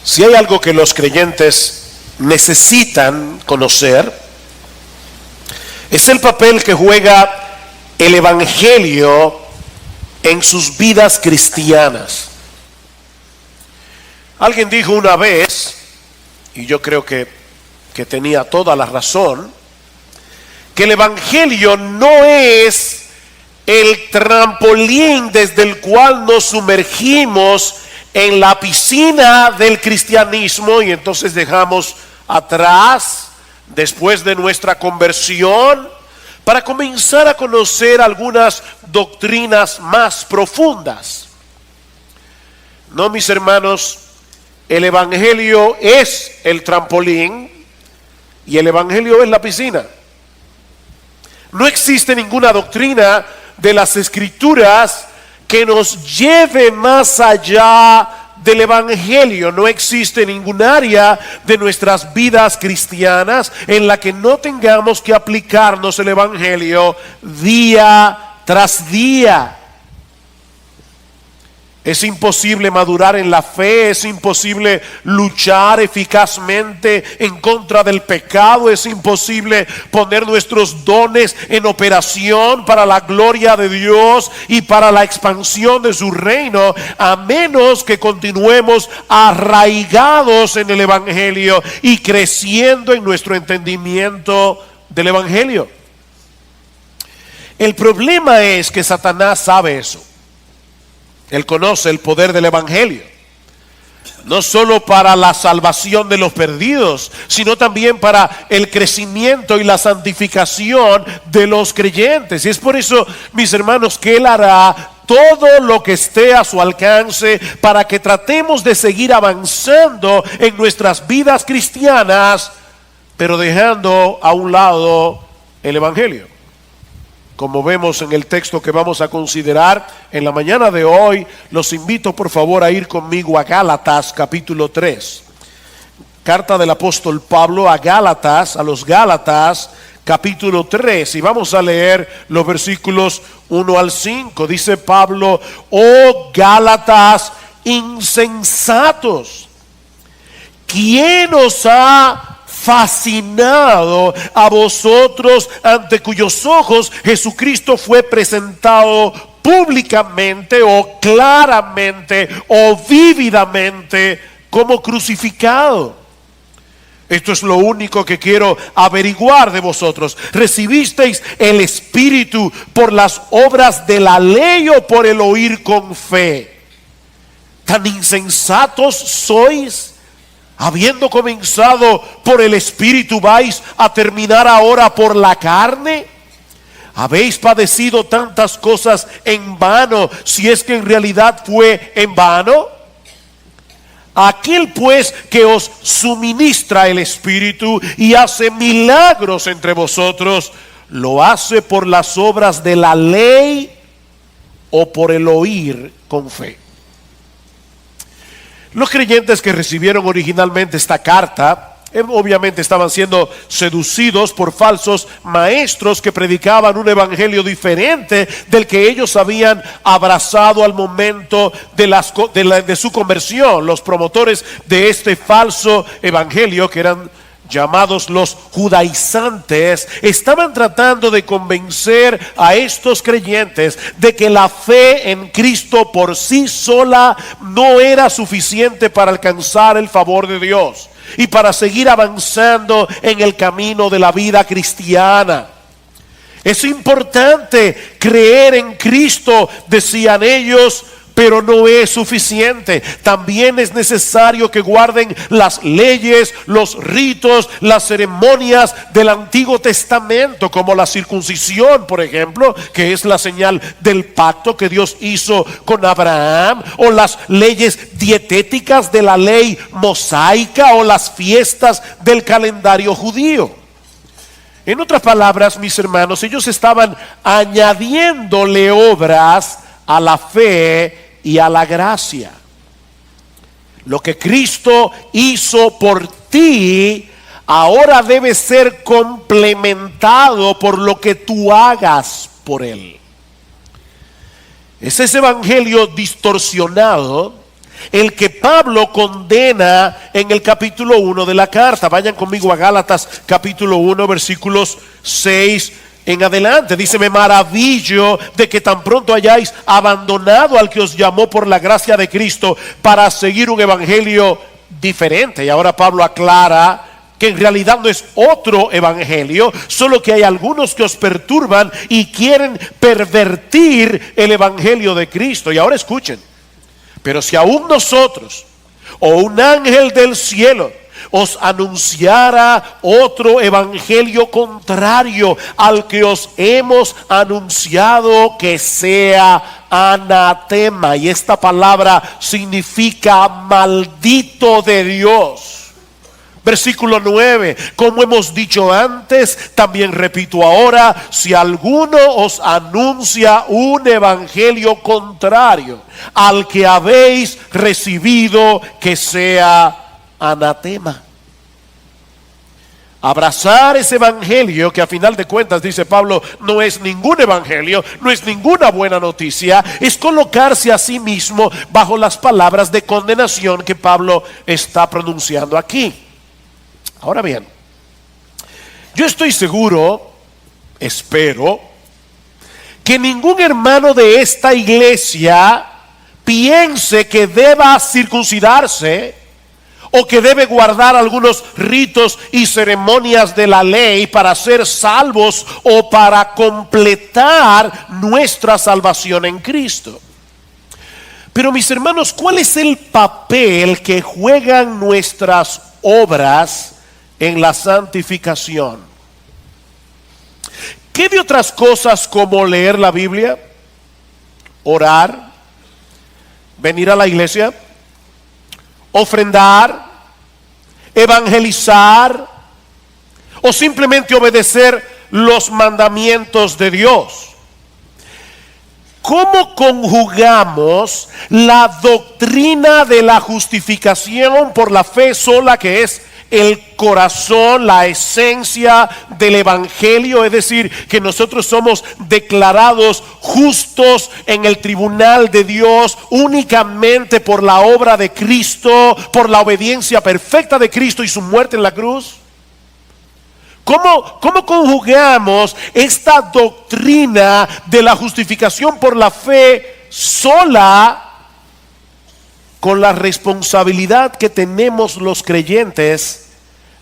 Si hay algo que los creyentes necesitan conocer, es el papel que juega el Evangelio en sus vidas cristianas. Alguien dijo una vez, y yo creo que tenía toda la razón, que el Evangelio no es el trampolín desde el cual nos sumergimos en la piscina del cristianismo y entonces dejamos atrás, después de nuestra conversión, para comenzar a conocer algunas doctrinas más profundas. No, mis hermanos, el Evangelio es el trampolín y el Evangelio es la piscina. No existe ninguna doctrina de las Escrituras que nos lleve más allá del Evangelio. No existe ningún área de nuestras vidas cristianas en la que no tengamos que aplicarnos el Evangelio día tras día. Es imposible madurar en la fe, es imposible luchar eficazmente en contra del pecado, es imposible poner nuestros dones en operación para la gloria de Dios y para la expansión de su reino, a menos que continuemos arraigados en el Evangelio y creciendo en nuestro entendimiento del Evangelio. El problema es que Satanás sabe eso. Él conoce el poder del Evangelio, no solo para la salvación de los perdidos, sino también para el crecimiento y la santificación de los creyentes. Y es por eso, mis hermanos, que Él hará todo lo que esté a su alcance para que tratemos de seguir avanzando en nuestras vidas cristianas, pero dejando a un lado el Evangelio. Como vemos en el texto que vamos a considerar en la mañana de hoy, los invito por favor a ir conmigo a Gálatas capítulo 3. Carta del apóstol Pablo a Gálatas, a los Gálatas capítulo 3. Y vamos a leer los versículos 1 al 5. Dice Pablo: oh Gálatas insensatos, ¿quién os ha fascinado a vosotros, ante cuyos ojos Jesucristo fue presentado públicamente o claramente o vívidamente como crucificado? Esto es lo único que quiero averiguar de vosotros. ¿Recibisteis el Espíritu por las obras de la ley o por el oír con fe? ¿Tan insensatos sois? Habiendo comenzado por el Espíritu, ¿vais a terminar ahora por la carne? ¿Habéis padecido tantas cosas en vano, si es que en realidad fue en vano? Aquel pues que os suministra el Espíritu y hace milagros entre vosotros, ¿lo hace por las obras de la ley o por el oír con fe? Los creyentes que recibieron originalmente esta carta, obviamente estaban siendo seducidos por falsos maestros que predicaban un evangelio diferente del que ellos habían abrazado al momento de su conversión. Los promotores de este falso evangelio, que eran llamados los judaizantes, estaban tratando de convencer a estos creyentes de que la fe en Cristo por sí sola no era suficiente para alcanzar el favor de Dios y para seguir avanzando en el camino de la vida cristiana. Es importante creer en Cristo, decían ellos, pero no es suficiente. También es necesario que guarden las leyes, los ritos, las ceremonias del Antiguo Testamento, como la circuncisión, por ejemplo, que es la señal del pacto que Dios hizo con Abraham, o las leyes dietéticas de la ley mosaica, o las fiestas del calendario judío. En otras palabras, mis hermanos, ellos estaban añadiéndole obras a la fe y a la gracia. Lo que Cristo hizo por ti ahora debe ser complementado por lo que tú hagas por Él. Es ese evangelio distorsionado el que Pablo condena en el capítulo 1 de la carta. Vayan conmigo a Gálatas capítulo 1, versículos 6 en adelante. Dice: me maravillo de que tan pronto hayáis abandonado al que os llamó por la gracia de Cristo para seguir un evangelio diferente. Y ahora Pablo aclara que en realidad no es otro evangelio, solo que hay algunos que os perturban y quieren pervertir el evangelio de Cristo. Y ahora escuchen: pero si aún nosotros o un ángel del cielo os anunciara otro evangelio contrario al que os hemos anunciado, que sea anatema. Y esta palabra significa maldito de Dios. Versículo 9: como hemos dicho antes, también repito ahora, si alguno os anuncia un evangelio contrario al que habéis recibido, que sea anatema. Abrazar ese evangelio, que a final de cuentas, dice Pablo, no es ningún evangelio, no es ninguna buena noticia, es colocarse a sí mismo bajo las palabras de condenación que Pablo está pronunciando aquí. Ahora bien, yo estoy seguro, espero, que ningún hermano de esta iglesia piense que deba circuncidarse o que debe guardar algunos ritos y ceremonias de la ley para ser salvos o para completar nuestra salvación en Cristo. Pero mis hermanos, ¿cuál es el papel que juegan nuestras obras en la santificación? ¿Qué de otras cosas como leer la Biblia, orar, venir a la iglesia, ofrendar, evangelizar o simplemente obedecer los mandamientos de Dios? ¿Cómo conjugamos la doctrina de la justificación por la fe sola, que es el corazón, la esencia del evangelio, es decir, que nosotros somos declarados justos en el tribunal de Dios únicamente por la obra de Cristo, por la obediencia perfecta de Cristo y su muerte en la cruz? ¿Cómo conjugamos esta doctrina de la justificación por la fe sola con la responsabilidad que tenemos los creyentes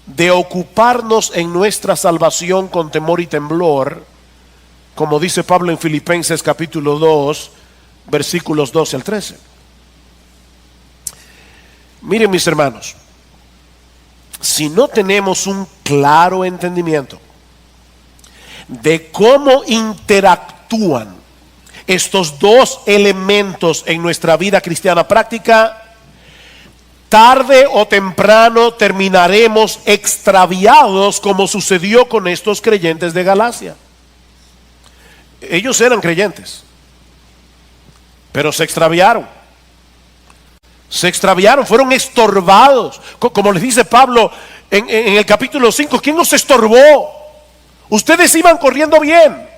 de ocuparnos en nuestra salvación con temor y temblor, como dice Pablo en Filipenses capítulo 2, versículos 12 al 13? Miren, mis hermanos, si no tenemos un claro entendimiento de cómo interactúan estos dos elementos en nuestra vida cristiana práctica, tarde o temprano terminaremos extraviados, como sucedió con estos creyentes de Galacia. Ellos eran creyentes, pero se extraviaron, fueron estorbados. Como les dice Pablo en el capítulo 5, ¿quién los estorbó? Ustedes iban corriendo bien.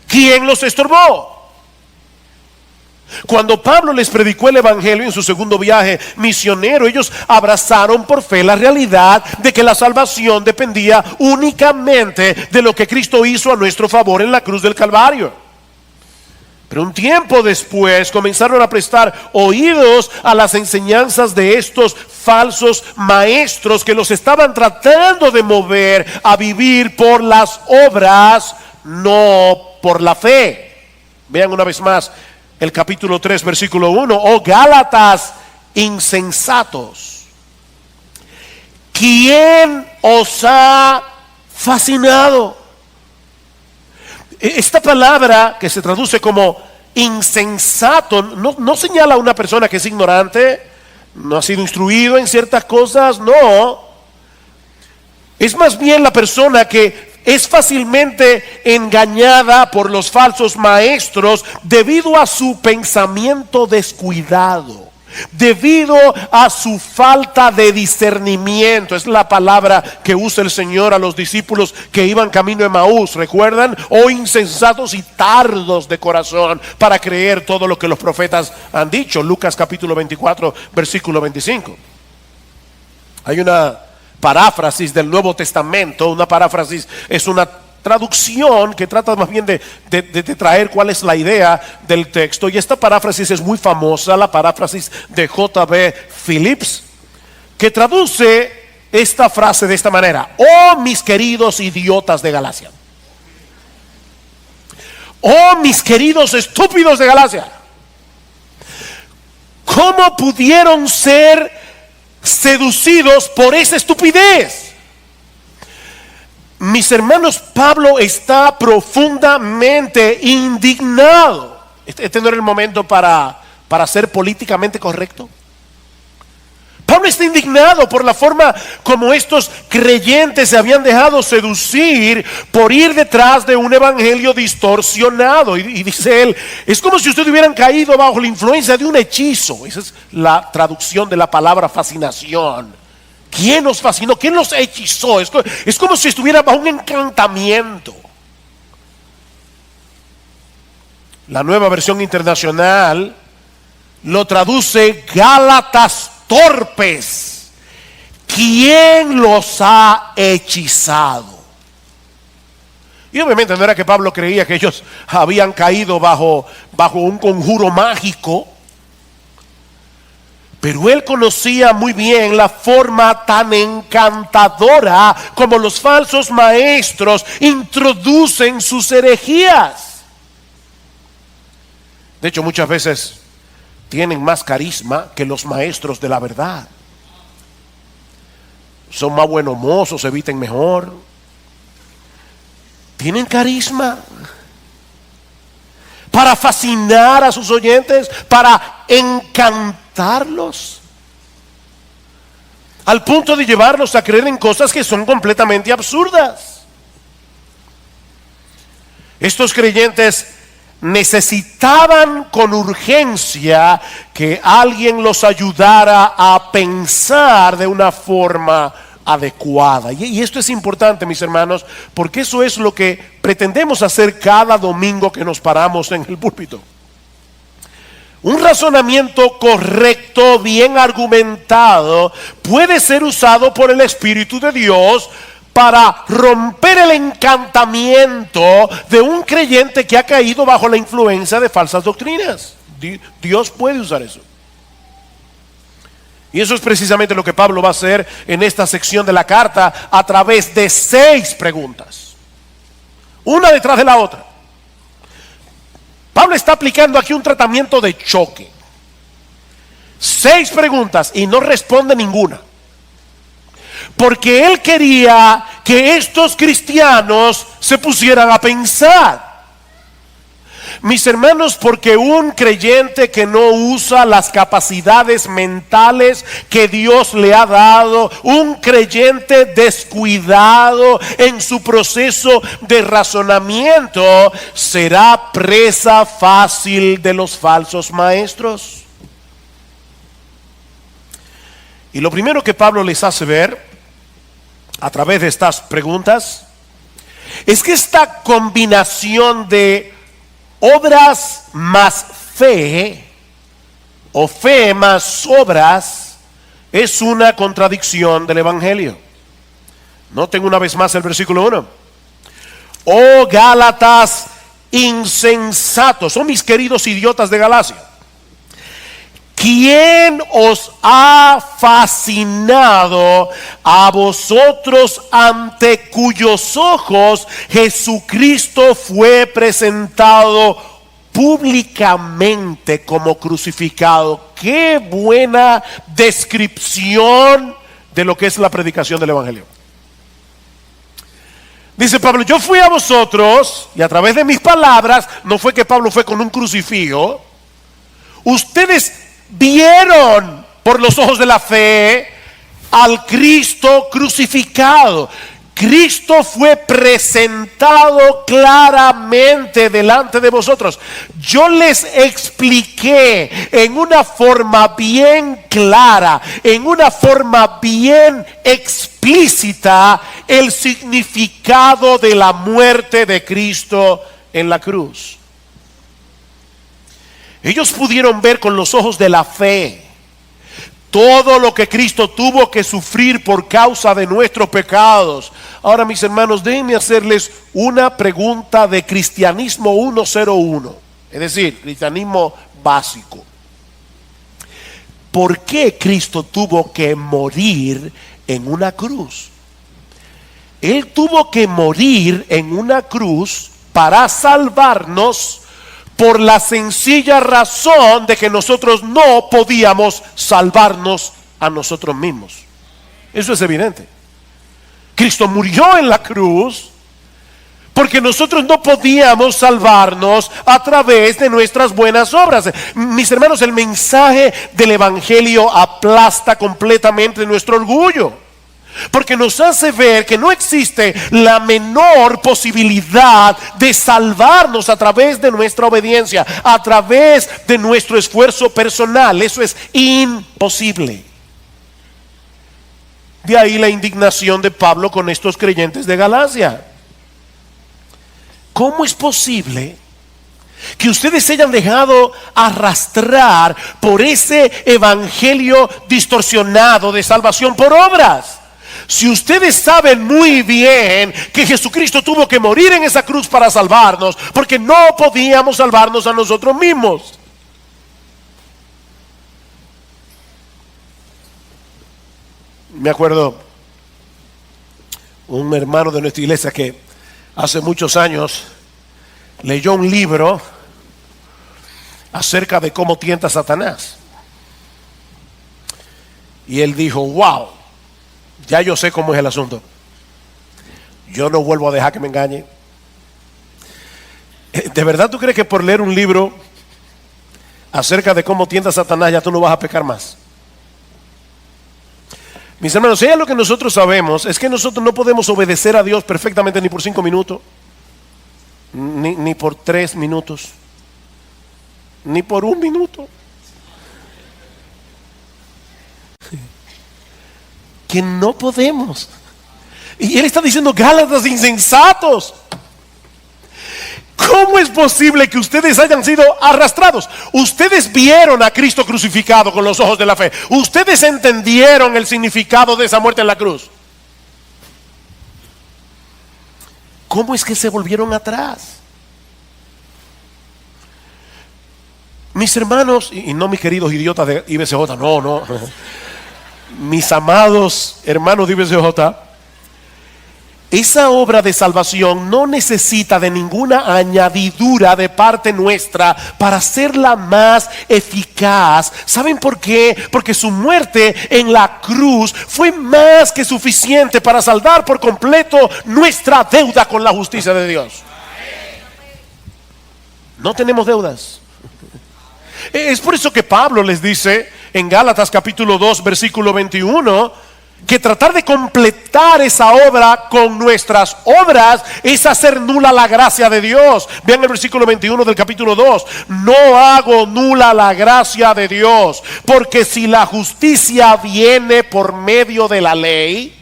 ¿Quién los estorbó? Cuando Pablo les predicó el evangelio en su segundo viaje misionero, ellos abrazaron por fe la realidad de que la salvación dependía únicamente de lo que Cristo hizo a nuestro favor en la cruz del Calvario. Pero un tiempo después comenzaron a prestar oídos a las enseñanzas de estos falsos maestros que los estaban tratando de mover a vivir por las obras, no por la fe. Vean una vez más el capítulo 3, versículo 1. Oh Gálatas insensatos, ¿quién os ha fascinado? Esta palabra, que se traduce como insensato, no señala a una persona que es ignorante, no ha sido instruido en ciertas cosas, no. Es más bien la persona que es fácilmente engañada por los falsos maestros debido a su pensamiento descuidado, debido a su falta de discernimiento. Es la palabra que usa el Señor a los discípulos que iban camino de Emaús, ¿recuerdan? Oh insensatos y tardos de corazón para creer todo lo que los profetas han dicho. Lucas capítulo 24 versículo 25. Hay una paráfrasis del Nuevo Testamento. Una paráfrasis es una traducción que trata más bien de traer cuál es la idea del texto, y esta paráfrasis es muy famosa, la paráfrasis de J.B. Phillips, que traduce esta frase de esta manera: oh mis queridos idiotas de Galacia, oh mis queridos estúpidos de Galacia, ¿cómo pudieron ser seducidos por esa estupidez? Mis hermanos, Pablo está profundamente indignado. Este no era el momento para ser políticamente correcto. Pablo está indignado por la forma como estos creyentes se habían dejado seducir por ir detrás de un evangelio distorsionado. Y dice él, es como si ustedes hubieran caído bajo la influencia de un hechizo. Esa es la traducción de la palabra fascinación. ¿Quién los fascinó? ¿Quién los hechizó? Es como si estuviera bajo un encantamiento. La Nueva Versión Internacional lo traduce: Gálatas torpes, ¿quién los ha hechizado? Y obviamente no era que Pablo creía que ellos habían caído bajo un conjuro mágico, pero él conocía muy bien la forma tan encantadora como los falsos maestros introducen sus herejías. De hecho, muchas veces tienen más carisma que los maestros de la verdad. Son más buenos mozos, se visten mejor. Tienen carisma para fascinar a sus oyentes, para encantarlos, al punto de llevarlos a creer en cosas que son completamente absurdas. Estos creyentes necesitaban con urgencia que alguien los ayudara a pensar de una forma adecuada. Y esto es importante, mis hermanos, porque eso es lo que pretendemos hacer cada domingo que nos paramos en el púlpito. Un razonamiento correcto, bien argumentado, puede ser usado por el Espíritu de Dios para romper el encantamiento de un creyente que ha caído bajo la influencia de falsas doctrinas. Dios puede usar eso. Y eso es precisamente lo que Pablo va a hacer en esta sección de la carta a través de 6 preguntas, una detrás de la otra. Pablo está aplicando aquí un tratamiento de choque. 6 preguntas y no responde ninguna, porque él quería que estos cristianos se pusieran a pensar. Mis hermanos, porque un creyente que no usa las capacidades mentales que Dios le ha dado, un creyente descuidado en su proceso de razonamiento, será presa fácil de los falsos maestros. Y lo primero que Pablo les hace ver a través de estas preguntas es que esta combinación de obras más fe o fe más obras es una contradicción del evangelio. Noten una vez más el versículo 1. Oh Gálatas insensatos, oh mis queridos idiotas de Galacia, ¿quién os ha fascinado a vosotros ante cuyos ojos Jesucristo fue presentado públicamente como crucificado? Qué buena descripción de lo que es la predicación del evangelio. Dice Pablo, yo fui a vosotros y a través de mis palabras, no fue que Pablo fue con un crucifijo, ustedes vieron por los ojos de la fe al Cristo crucificado. Cristo fue presentado claramente delante de vosotros. Yo les expliqué en una forma bien clara, en una forma bien explícita, el significado de la muerte de Cristo en la cruz. Ellos pudieron ver con los ojos de la fe todo lo que Cristo tuvo que sufrir por causa de nuestros pecados. Ahora, mis hermanos, déjenme hacerles una pregunta de cristianismo 101, es decir, cristianismo básico. ¿Por qué Cristo tuvo que morir en una cruz? Él tuvo que morir en una cruz para salvarnos, por la sencilla razón de que nosotros no podíamos salvarnos a nosotros mismos. Eso es evidente. Cristo murió en la cruz porque nosotros no podíamos salvarnos a través de nuestras buenas obras. Mis hermanos, el mensaje del Evangelio aplasta completamente nuestro orgullo, porque nos hace ver que no existe la menor posibilidad de salvarnos a través de nuestra obediencia, a través de nuestro esfuerzo personal. Eso es imposible. De ahí la indignación de Pablo con estos creyentes de Galacia. ¿Cómo es posible que ustedes se hayan dejado arrastrar por ese evangelio distorsionado de salvación por obras? Si ustedes saben muy bien que Jesucristo tuvo que morir en esa cruz para salvarnos, porque no podíamos salvarnos a nosotros mismos. Me acuerdo un hermano de nuestra iglesia que hace muchos años leyó un libro acerca de cómo tienta a Satanás. Y él dijo: wow, ya yo sé cómo es el asunto. Yo no vuelvo a dejar que me engañe. ¿De verdad tú crees que por leer un libro acerca de cómo tienta a Satanás ya tú no vas a pecar más? Mis hermanos, si hay algo que nosotros sabemos, es que nosotros no podemos obedecer a Dios perfectamente ni por 5 minutos, ni por 3 minutos, ni por 1 minuto. Que no podemos. Y él está diciendo: Gálatas insensatos, ¿cómo es posible que ustedes hayan sido arrastrados? Ustedes vieron a Cristo crucificado con los ojos de la fe. Ustedes entendieron el significado de esa muerte en la cruz. ¿Cómo es que se volvieron atrás? Mis hermanos, y no mis queridos idiotas de IBCJ, no. Mis amados hermanos de IBCJ, esa obra de salvación no necesita de ninguna añadidura de parte nuestra para hacerla más eficaz. ¿Saben por qué? Porque su muerte en la cruz fue más que suficiente para saldar por completo nuestra deuda con la justicia de Dios. No tenemos deudas. Es por eso que Pablo les dice en Gálatas capítulo 2 versículo 21 que tratar de completar esa obra con nuestras obras es hacer nula la gracia de Dios. Vean el versículo 21 del capítulo 2. No hago nula la gracia de Dios, porque si la justicia viene por medio de la ley,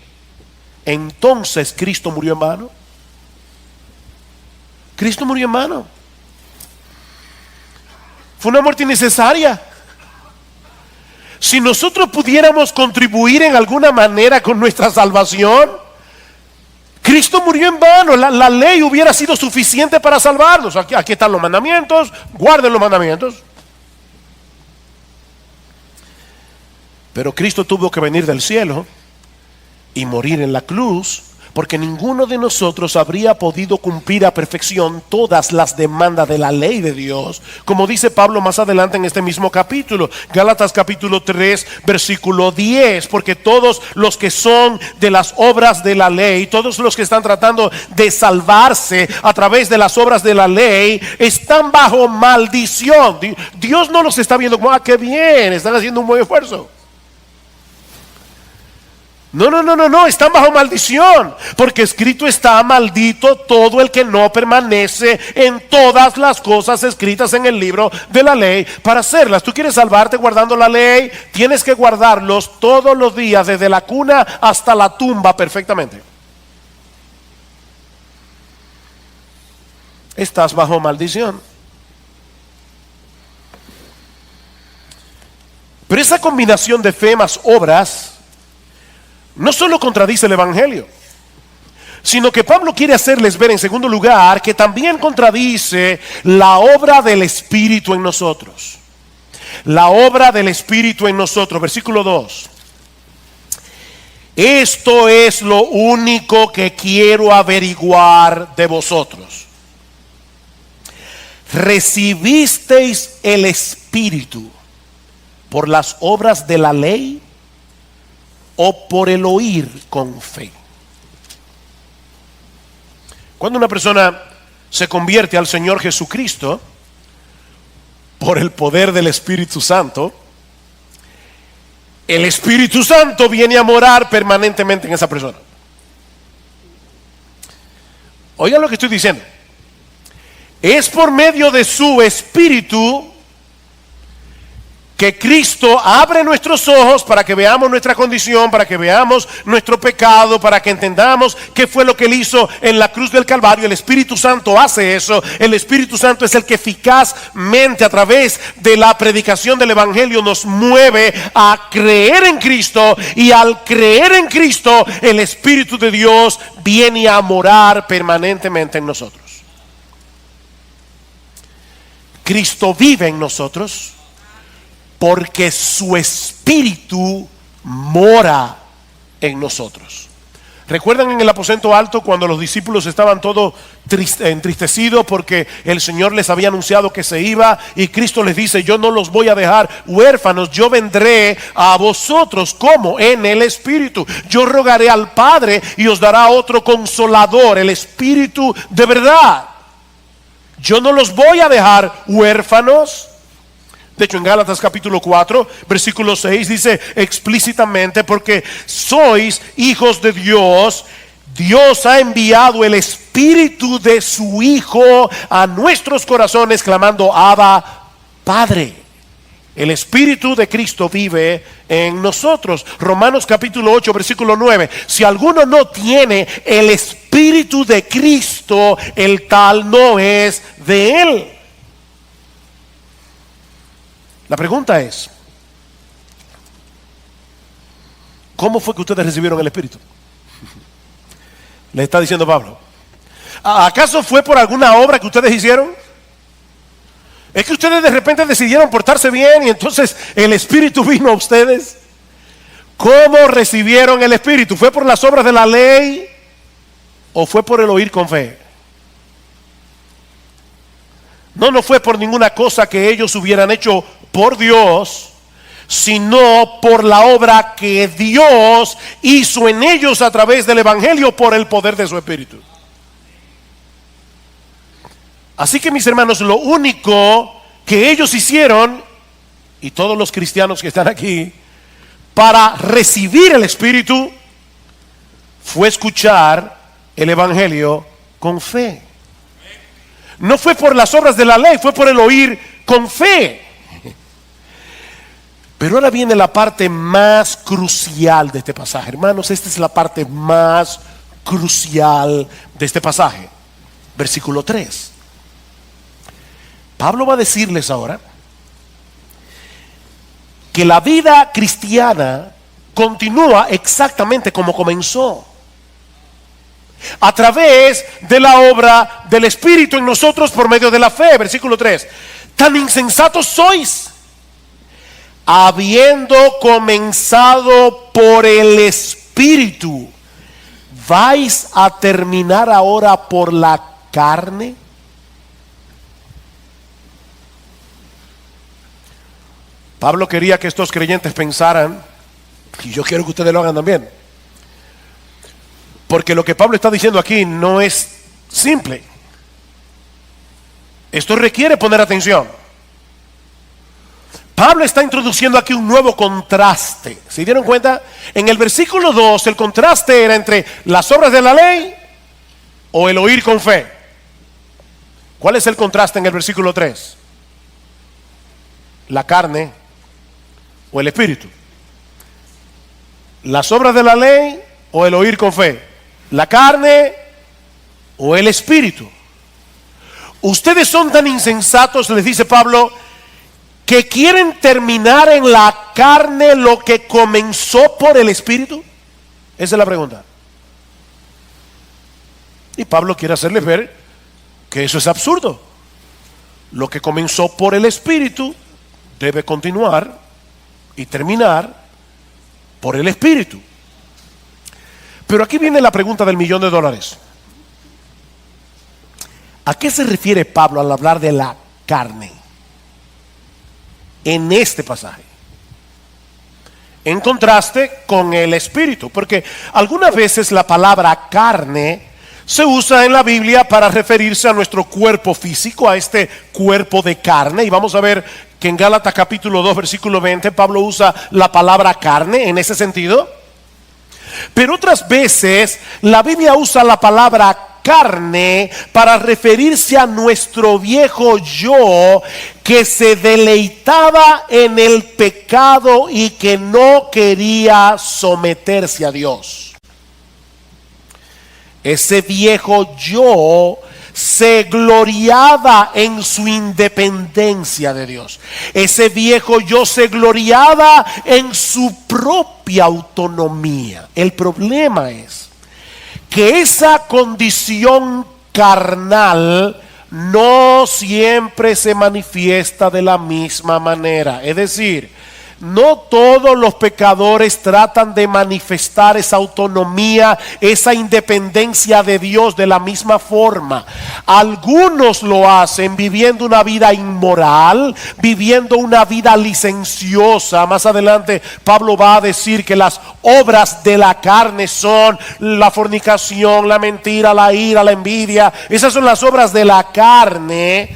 entonces Cristo murió en vano. Cristo murió en vano. Fue una muerte innecesaria. Si nosotros pudiéramos contribuir en alguna manera con nuestra salvación, Cristo murió en vano. La ley hubiera sido suficiente para salvarnos. Aquí están los mandamientos, guarden los mandamientos. Pero Cristo tuvo que venir del cielo y morir en la cruz, porque ninguno de nosotros habría podido cumplir a perfección todas las demandas de la ley de Dios, como dice Pablo más adelante en este mismo capítulo, Gálatas capítulo 3 versículo 10, porque todos los que son de las obras de la ley, todos los que están tratando de salvarse a través de las obras de la ley, están bajo maldición. Dios no los está viendo como: qué bien, están haciendo un buen esfuerzo. No, están bajo maldición, porque escrito está: maldito todo el que no permanece en todas las cosas escritas en el libro de la ley para hacerlas. Tú quieres salvarte guardando la ley, tienes que guardarlos todos los días, desde la cuna hasta la tumba, perfectamente. Estás bajo maldición. Pero esa combinación de fe más obras no solo contradice el Evangelio, sino que Pablo quiere hacerles ver, en segundo lugar, que también contradice la obra del Espíritu en nosotros. La obra del Espíritu en nosotros. Versículo 2. Esto es lo único que quiero averiguar de vosotros. ¿Recibisteis el Espíritu por las obras de la ley o por el oír con fe? Cuando una persona se convierte al Señor Jesucristo por el poder del Espíritu Santo, el Espíritu Santo viene a morar permanentemente en esa persona. Oigan lo que estoy diciendo. Es por medio de su Espíritu que Cristo abre nuestros ojos para que veamos nuestra condición, para que veamos nuestro pecado, para que entendamos qué fue lo que Él hizo en la cruz del Calvario. El Espíritu Santo hace eso. El Espíritu Santo es el que eficazmente, a través de la predicación del Evangelio, nos mueve a creer en Cristo, y al creer en Cristo, el Espíritu de Dios viene a morar permanentemente en nosotros. Cristo vive en nosotros porque su Espíritu mora en nosotros. ¿Recuerdan en el aposento alto cuando los discípulos estaban todos entristecidos porque el Señor les había anunciado que se iba, y Cristo les dice: yo no los voy a dejar huérfanos, yo vendré a vosotros como en el Espíritu. Yo rogaré al Padre y os dará otro consolador, el Espíritu de verdad. Yo no los voy a dejar huérfanos. De hecho, en Gálatas capítulo 4, versículo 6 dice explícitamente: porque sois hijos de Dios, Dios ha enviado el Espíritu de su Hijo a nuestros corazones, clamando: Abba, Padre. El Espíritu de Cristo vive en nosotros. Romanos capítulo 8, versículo 9. Si alguno no tiene el Espíritu de Cristo, el tal no es de Él. La pregunta es: ¿cómo fue que ustedes recibieron el Espíritu? Le está diciendo Pablo. ¿Acaso fue por alguna obra que ustedes hicieron? ¿Es que ustedes de repente decidieron portarse bien y entonces el Espíritu vino a ustedes? ¿Cómo recibieron el Espíritu? ¿Fue por las obras de la ley o fue por el oír con fe? No fue por ninguna cosa que ellos hubieran hecho por Dios, sino por la obra que Dios hizo en ellos a través del Evangelio por el poder de su Espíritu. Así que, mis hermanos, lo único que ellos hicieron, y todos los cristianos que están aquí, para recibir el Espíritu, fue escuchar el Evangelio con fe. No fue por las obras de la ley, fue por el oír con fe. Pero ahora viene la parte más crucial de este pasaje. Hermanos, esta es la parte más crucial de este pasaje. Versículo 3. Pablo va a decirles ahora que la vida cristiana continúa exactamente como comenzó, a través de la obra del Espíritu en nosotros por medio de la fe. Versículo 3. Tan insensatos sois, habiendo comenzado por el Espíritu, ¿vais a terminar ahora por la carne? Pablo quería que estos creyentes pensaran, y yo quiero que ustedes lo hagan también, porque lo que Pablo está diciendo aquí no es simple. Esto requiere poner atención. Pablo está introduciendo aquí un nuevo contraste. ¿Se dieron cuenta? En el versículo 2 el contraste era entre las obras de la ley o el oír con fe. ¿Cuál es el contraste en el versículo 3? La carne o el espíritu. Las obras de la ley o el oír con fe. La carne o el espíritu. Ustedes son tan insensatos, les dice Pablo, que quieren terminar en la carne lo que comenzó por el espíritu. Esa es la pregunta. Y Pablo quiere hacerles ver que eso es absurdo. Lo que comenzó por el espíritu debe continuar y terminar por el espíritu. Pero aquí viene la pregunta del $1.000.000. ¿A qué se refiere Pablo al hablar de la carne en este pasaje? En contraste con el espíritu, porque algunas veces la palabra carne se usa en la Biblia para referirse a nuestro cuerpo físico, a este cuerpo de carne. Y vamos a ver que en Gálatas capítulo 2 versículo 20 Pablo usa la palabra carne en ese sentido. Pero otras veces la Biblia usa la palabra carne para referirse a nuestro viejo yo que se deleitaba en el pecado y que no quería someterse a Dios. Ese viejo yo se gloriaba en su independencia de Dios. Ese viejo yo se gloriaba en su propia autonomía. El problema es que esa condición carnal no siempre se manifiesta de la misma manera. Es decir, no todos los pecadores tratan de manifestar esa autonomía, esa independencia de Dios de la misma forma. Algunos lo hacen viviendo una vida inmoral, viviendo una vida licenciosa. Más adelante Pablo va a decir que las obras de la carne son la fornicación, la mentira, la ira, la envidia. Esas son las obras de la carne.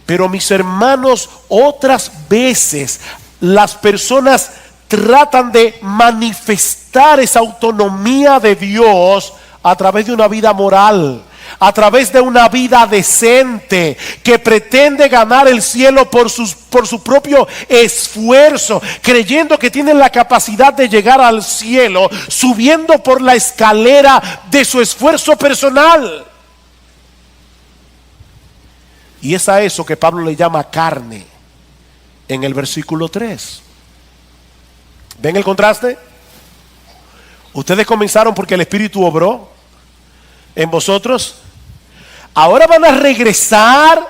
Pero mis hermanos, otras veces las personas tratan de manifestar esa autonomía de Dios a través de una vida moral, a través de una vida decente, que pretende ganar el cielo por su propio esfuerzo, creyendo que tienen la capacidad de llegar al cielo, subiendo por la escalera de su esfuerzo personal. Y es a eso que Pablo le llama carne en el versículo 3. ¿Ven el contraste? Ustedes comenzaron porque el Espíritu obró en vosotros. Ahora van a regresar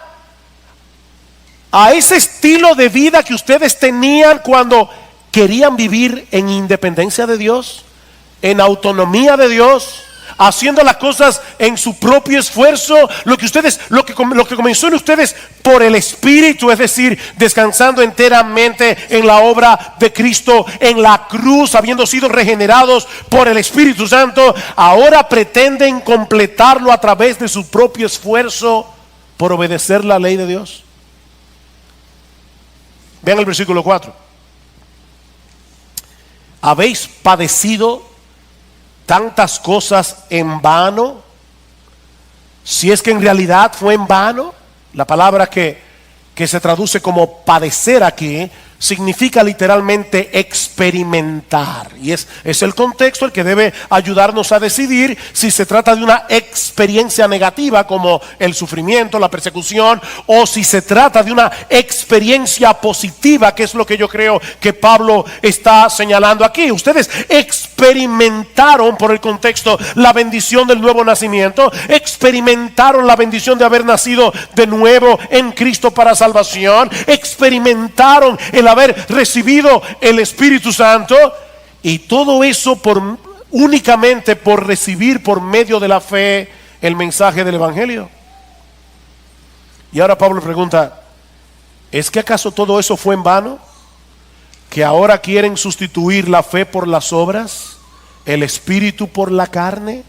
a ese estilo de vida que ustedes tenían cuando querían vivir en independencia de Dios, en autonomía de Dios, haciendo las cosas en su propio esfuerzo, lo que comenzó en ustedes por el Espíritu, es decir, descansando enteramente en la obra de Cristo en la cruz, habiendo sido regenerados por el Espíritu Santo. Ahora pretenden completarlo a través de su propio esfuerzo por obedecer la ley de Dios. Vean el versículo 4. ¿Habéis padecido tantas cosas en vano? Si es que en realidad fue en vano. La palabra que se traduce como padecer aquí significa literalmente experimentar, y es el contexto el que debe ayudarnos a decidir si se trata de una experiencia negativa como el sufrimiento, la persecución, o si se trata de una experiencia positiva, que es lo que yo creo que Pablo está señalando aquí. Ustedes experimentaron, por el contexto, la bendición del nuevo nacimiento, experimentaron la bendición de haber nacido de nuevo en Cristo para salvación, experimentaron el haber recibido el Espíritu Santo, y todo eso únicamente por recibir por medio de la fe el mensaje del Evangelio. Y ahora Pablo pregunta: ¿es que acaso todo eso fue en vano? ¿Que ahora quieren sustituir la fe por las obras, el Espíritu por la carne?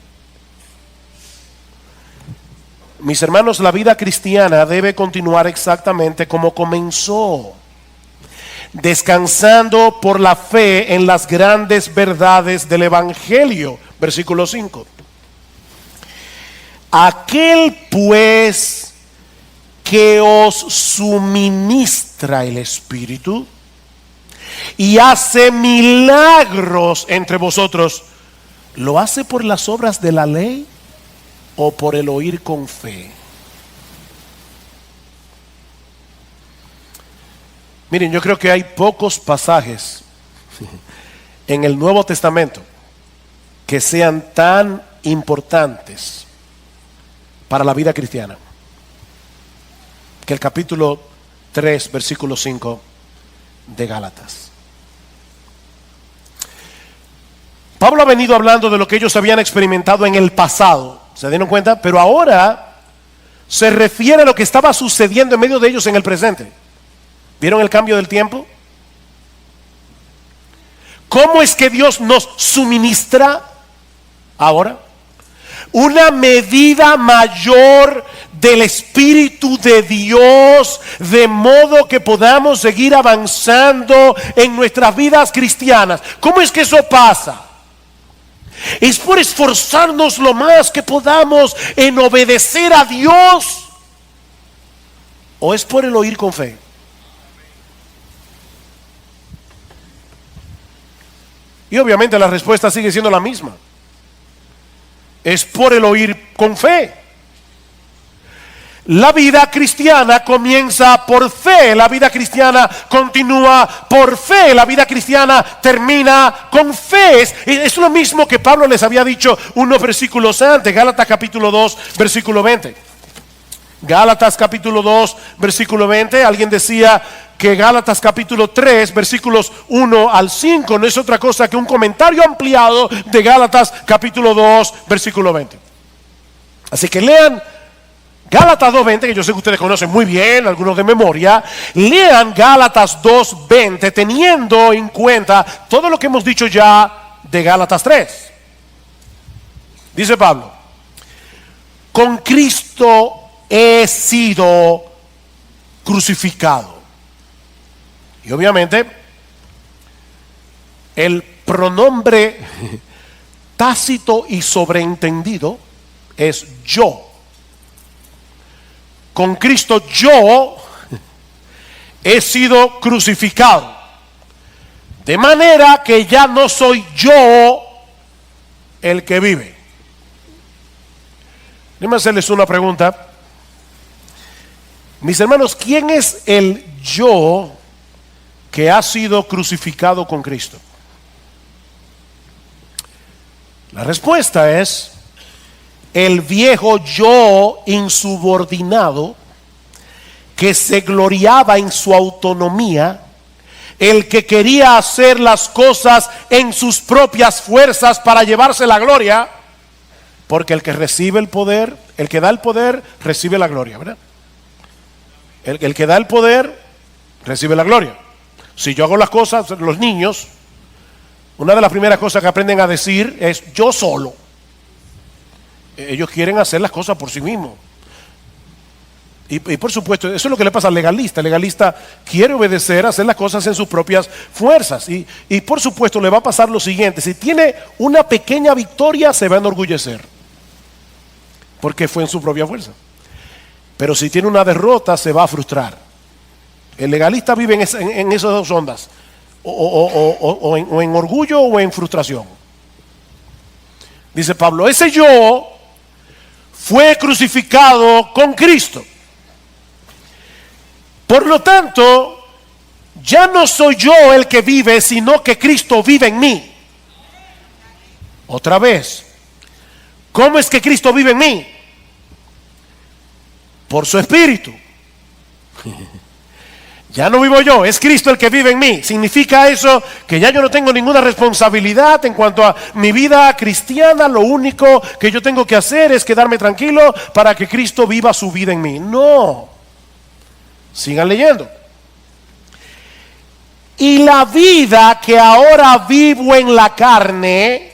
Mis hermanos, la vida cristiana debe continuar exactamente como comenzó. descansando por la fe en las grandes verdades del Evangelio. Versículo 5. Aquel pues que os suministra el Espíritu y hace milagros entre vosotros, ¿lo hace por las obras de la ley o por el oír con fe? Miren, yo creo que hay pocos pasajes en el Nuevo Testamento que sean tan importantes para la vida cristiana que el capítulo 3, versículo 5 de Gálatas. Pablo ha venido hablando de lo que ellos habían experimentado en el pasado, ¿se dieron cuenta? Pero ahora se refiere a lo que estaba sucediendo en medio de ellos en el presente. ¿Vieron el cambio del tiempo? ¿Cómo es que Dios nos suministra ahora? Una medida mayor del Espíritu de Dios, de modo que podamos seguir avanzando en nuestras vidas cristianas. ¿Cómo es que eso pasa? Es por esforzarnos lo más que podamos en obedecer a Dios, ¿o es por el oír con fe? Y obviamente la respuesta sigue siendo la misma. Es por el oír con fe. La vida cristiana comienza por fe, la vida cristiana continúa por fe, la vida cristiana termina con fe. Es lo mismo que Pablo les había dicho unos versículos antes, Gálatas capítulo 2, versículo 20. Gálatas capítulo 2, versículo 20, alguien decía que Gálatas capítulo 3, versículos 1 al 5 no es otra cosa que un comentario ampliado de Gálatas capítulo 2, versículo 20. Así que lean Gálatas 2.20, que yo sé que ustedes conocen muy bien, algunos de memoria. Lean Gálatas 2.20 teniendo en cuenta todo lo que hemos dicho ya de Gálatas 3. Dice Pablo: con Cristo he sido crucificado. Y obviamente el pronombre tácito y sobreentendido es yo. Con Cristo yo he sido crucificado, de manera que ya no soy yo el que vive. Déjenme hacerles una pregunta. Mis hermanos, ¿quién es el yo que ha sido crucificado con Cristo? La respuesta es el viejo yo insubordinado que se gloriaba en su autonomía, el que quería hacer las cosas en sus propias fuerzas para llevarse la gloria, porque el que recibe el poder, el que da el poder, recibe la gloria, ¿verdad? El que da el poder, recibe la gloria. Si yo hago las cosas, los niños, una de las primeras cosas que aprenden a decir es yo solo. Ellos quieren hacer las cosas por sí mismos. Y por supuesto, eso es lo que le pasa al legalista. El legalista quiere obedecer, hacer las cosas en sus propias fuerzas. Y por supuesto le va a pasar lo siguiente: si tiene una pequeña victoria, se va a enorgullecer, porque fue en su propia fuerza. Pero si tiene una derrota, se va a frustrar. El legalista vive en esas dos ondas, o en orgullo o en frustración. Dice Pablo: ese yo fue crucificado con Cristo. Por lo tanto, ya no soy yo el que vive, sino que Cristo vive en mí. Otra vez, ¿cómo es que Cristo vive en mí? Por su Espíritu. Ya no vivo yo, es Cristo el que vive en mí. ¿Significa eso que ya yo no tengo ninguna responsabilidad en cuanto a mi vida cristiana? Lo único que yo tengo que hacer es quedarme tranquilo para que Cristo viva su vida en mí. No. Sigan leyendo. Y la vida que ahora vivo en la carne,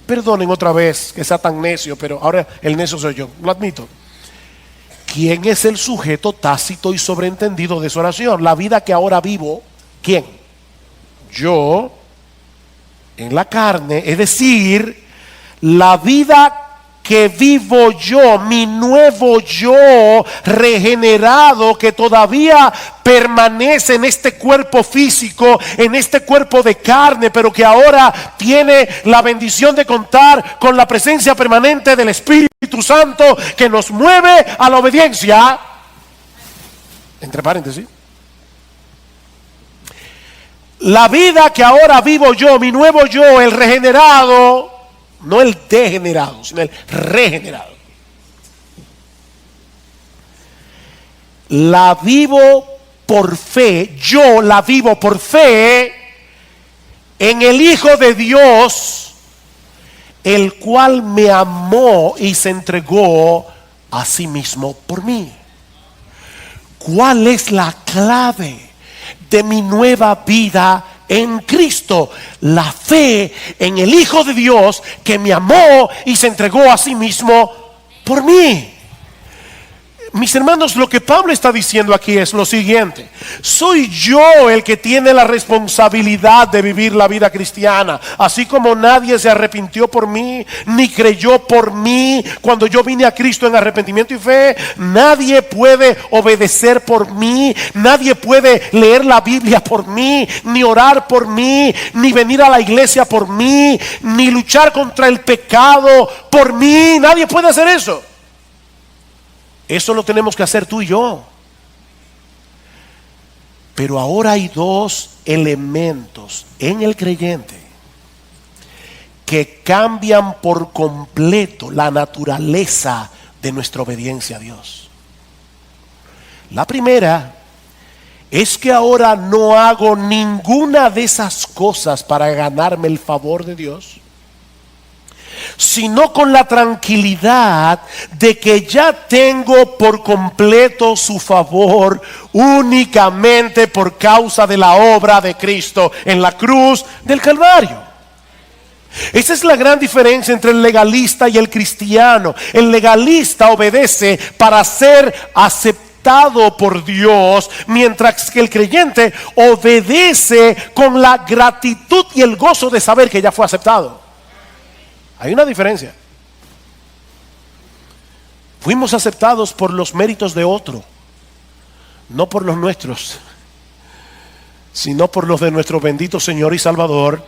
perdonen otra vez que sea tan necio, pero ahora el necio soy yo, lo admito. ¿Quién es el sujeto tácito y sobreentendido de su oración? La vida que ahora vivo ¿Quién? Yo en la carne, es decir, la vida que vivo yo, mi nuevo yo regenerado que todavía permanece en este cuerpo físico, en este cuerpo de carne, pero que ahora tiene la bendición de contar con la presencia permanente del Espíritu Santo que nos mueve a la obediencia. Entre paréntesis. La vida que ahora vivo yo, mi nuevo yo, el regenerado, no el degenerado, sino el regenerado, la vivo por fe. Yo la vivo por fe en el Hijo de Dios, el cual me amó y se entregó a sí mismo por mí. ¿Cuál es la clave de mi nueva vida en Cristo? La fe en el Hijo de Dios que me amó y se entregó a sí mismo por mí. Mis hermanos, lo que Pablo está diciendo aquí es lo siguiente: soy yo el que tiene la responsabilidad de vivir la vida cristiana. Así como nadie se arrepintió por mí, ni creyó por mí cuando yo vine a Cristo en arrepentimiento y fe, nadie puede obedecer por mí, nadie puede leer la Biblia por mí, ni orar por mí, ni venir a la iglesia por mí, ni luchar contra el pecado por mí. Nadie puede hacer eso. Eso lo tenemos que hacer tú y yo. Pero ahora hay dos elementos en el creyente que cambian por completo la naturaleza de nuestra obediencia a Dios. La primera es que ahora no hago ninguna de esas cosas para ganarme el favor de Dios, sino con la tranquilidad de que ya tengo por completo su favor únicamente por causa de la obra de Cristo en la cruz del Calvario. Esa es la gran diferencia entre el legalista y el cristiano. El legalista obedece para ser aceptado por Dios, mientras que el creyente obedece con la gratitud y el gozo de saber que ya fue aceptado. Hay una diferencia. Fuimos aceptados por los méritos de otro, no por los nuestros, sino por los de nuestro bendito Señor y Salvador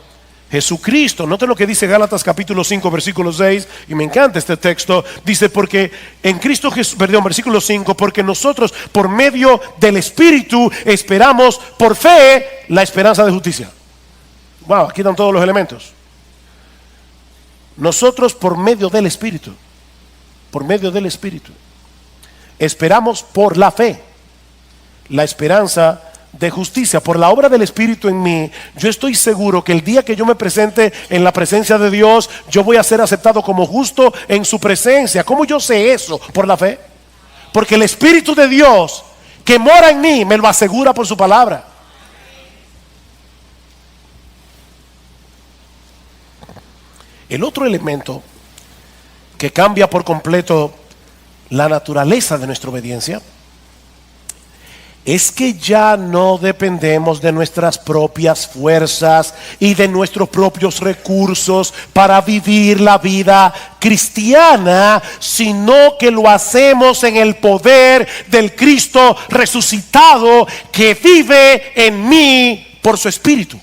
Jesucristo. Noten lo que dice Gálatas capítulo 5 versículo 6, y me encanta este texto. Dice: porque en Cristo Jesús, versículo 5, porque nosotros por medio del Espíritu esperamos por fe la esperanza de justicia. Wow, aquí están todos los elementos. Nosotros por medio del Espíritu, esperamos por la fe la esperanza de justicia. Por la obra del Espíritu en mí, yo estoy seguro que el día que yo me presente en la presencia de Dios, yo voy a ser aceptado como justo en su presencia. ¿Cómo yo sé eso? Por la fe. Porque el Espíritu de Dios que mora en mí me lo asegura por su palabra. El otro elemento que cambia por completo la naturaleza de nuestra obediencia es que ya no dependemos de nuestras propias fuerzas y de nuestros propios recursos para vivir la vida cristiana, sino que lo hacemos en el poder del Cristo resucitado que vive en mí por su Espíritu.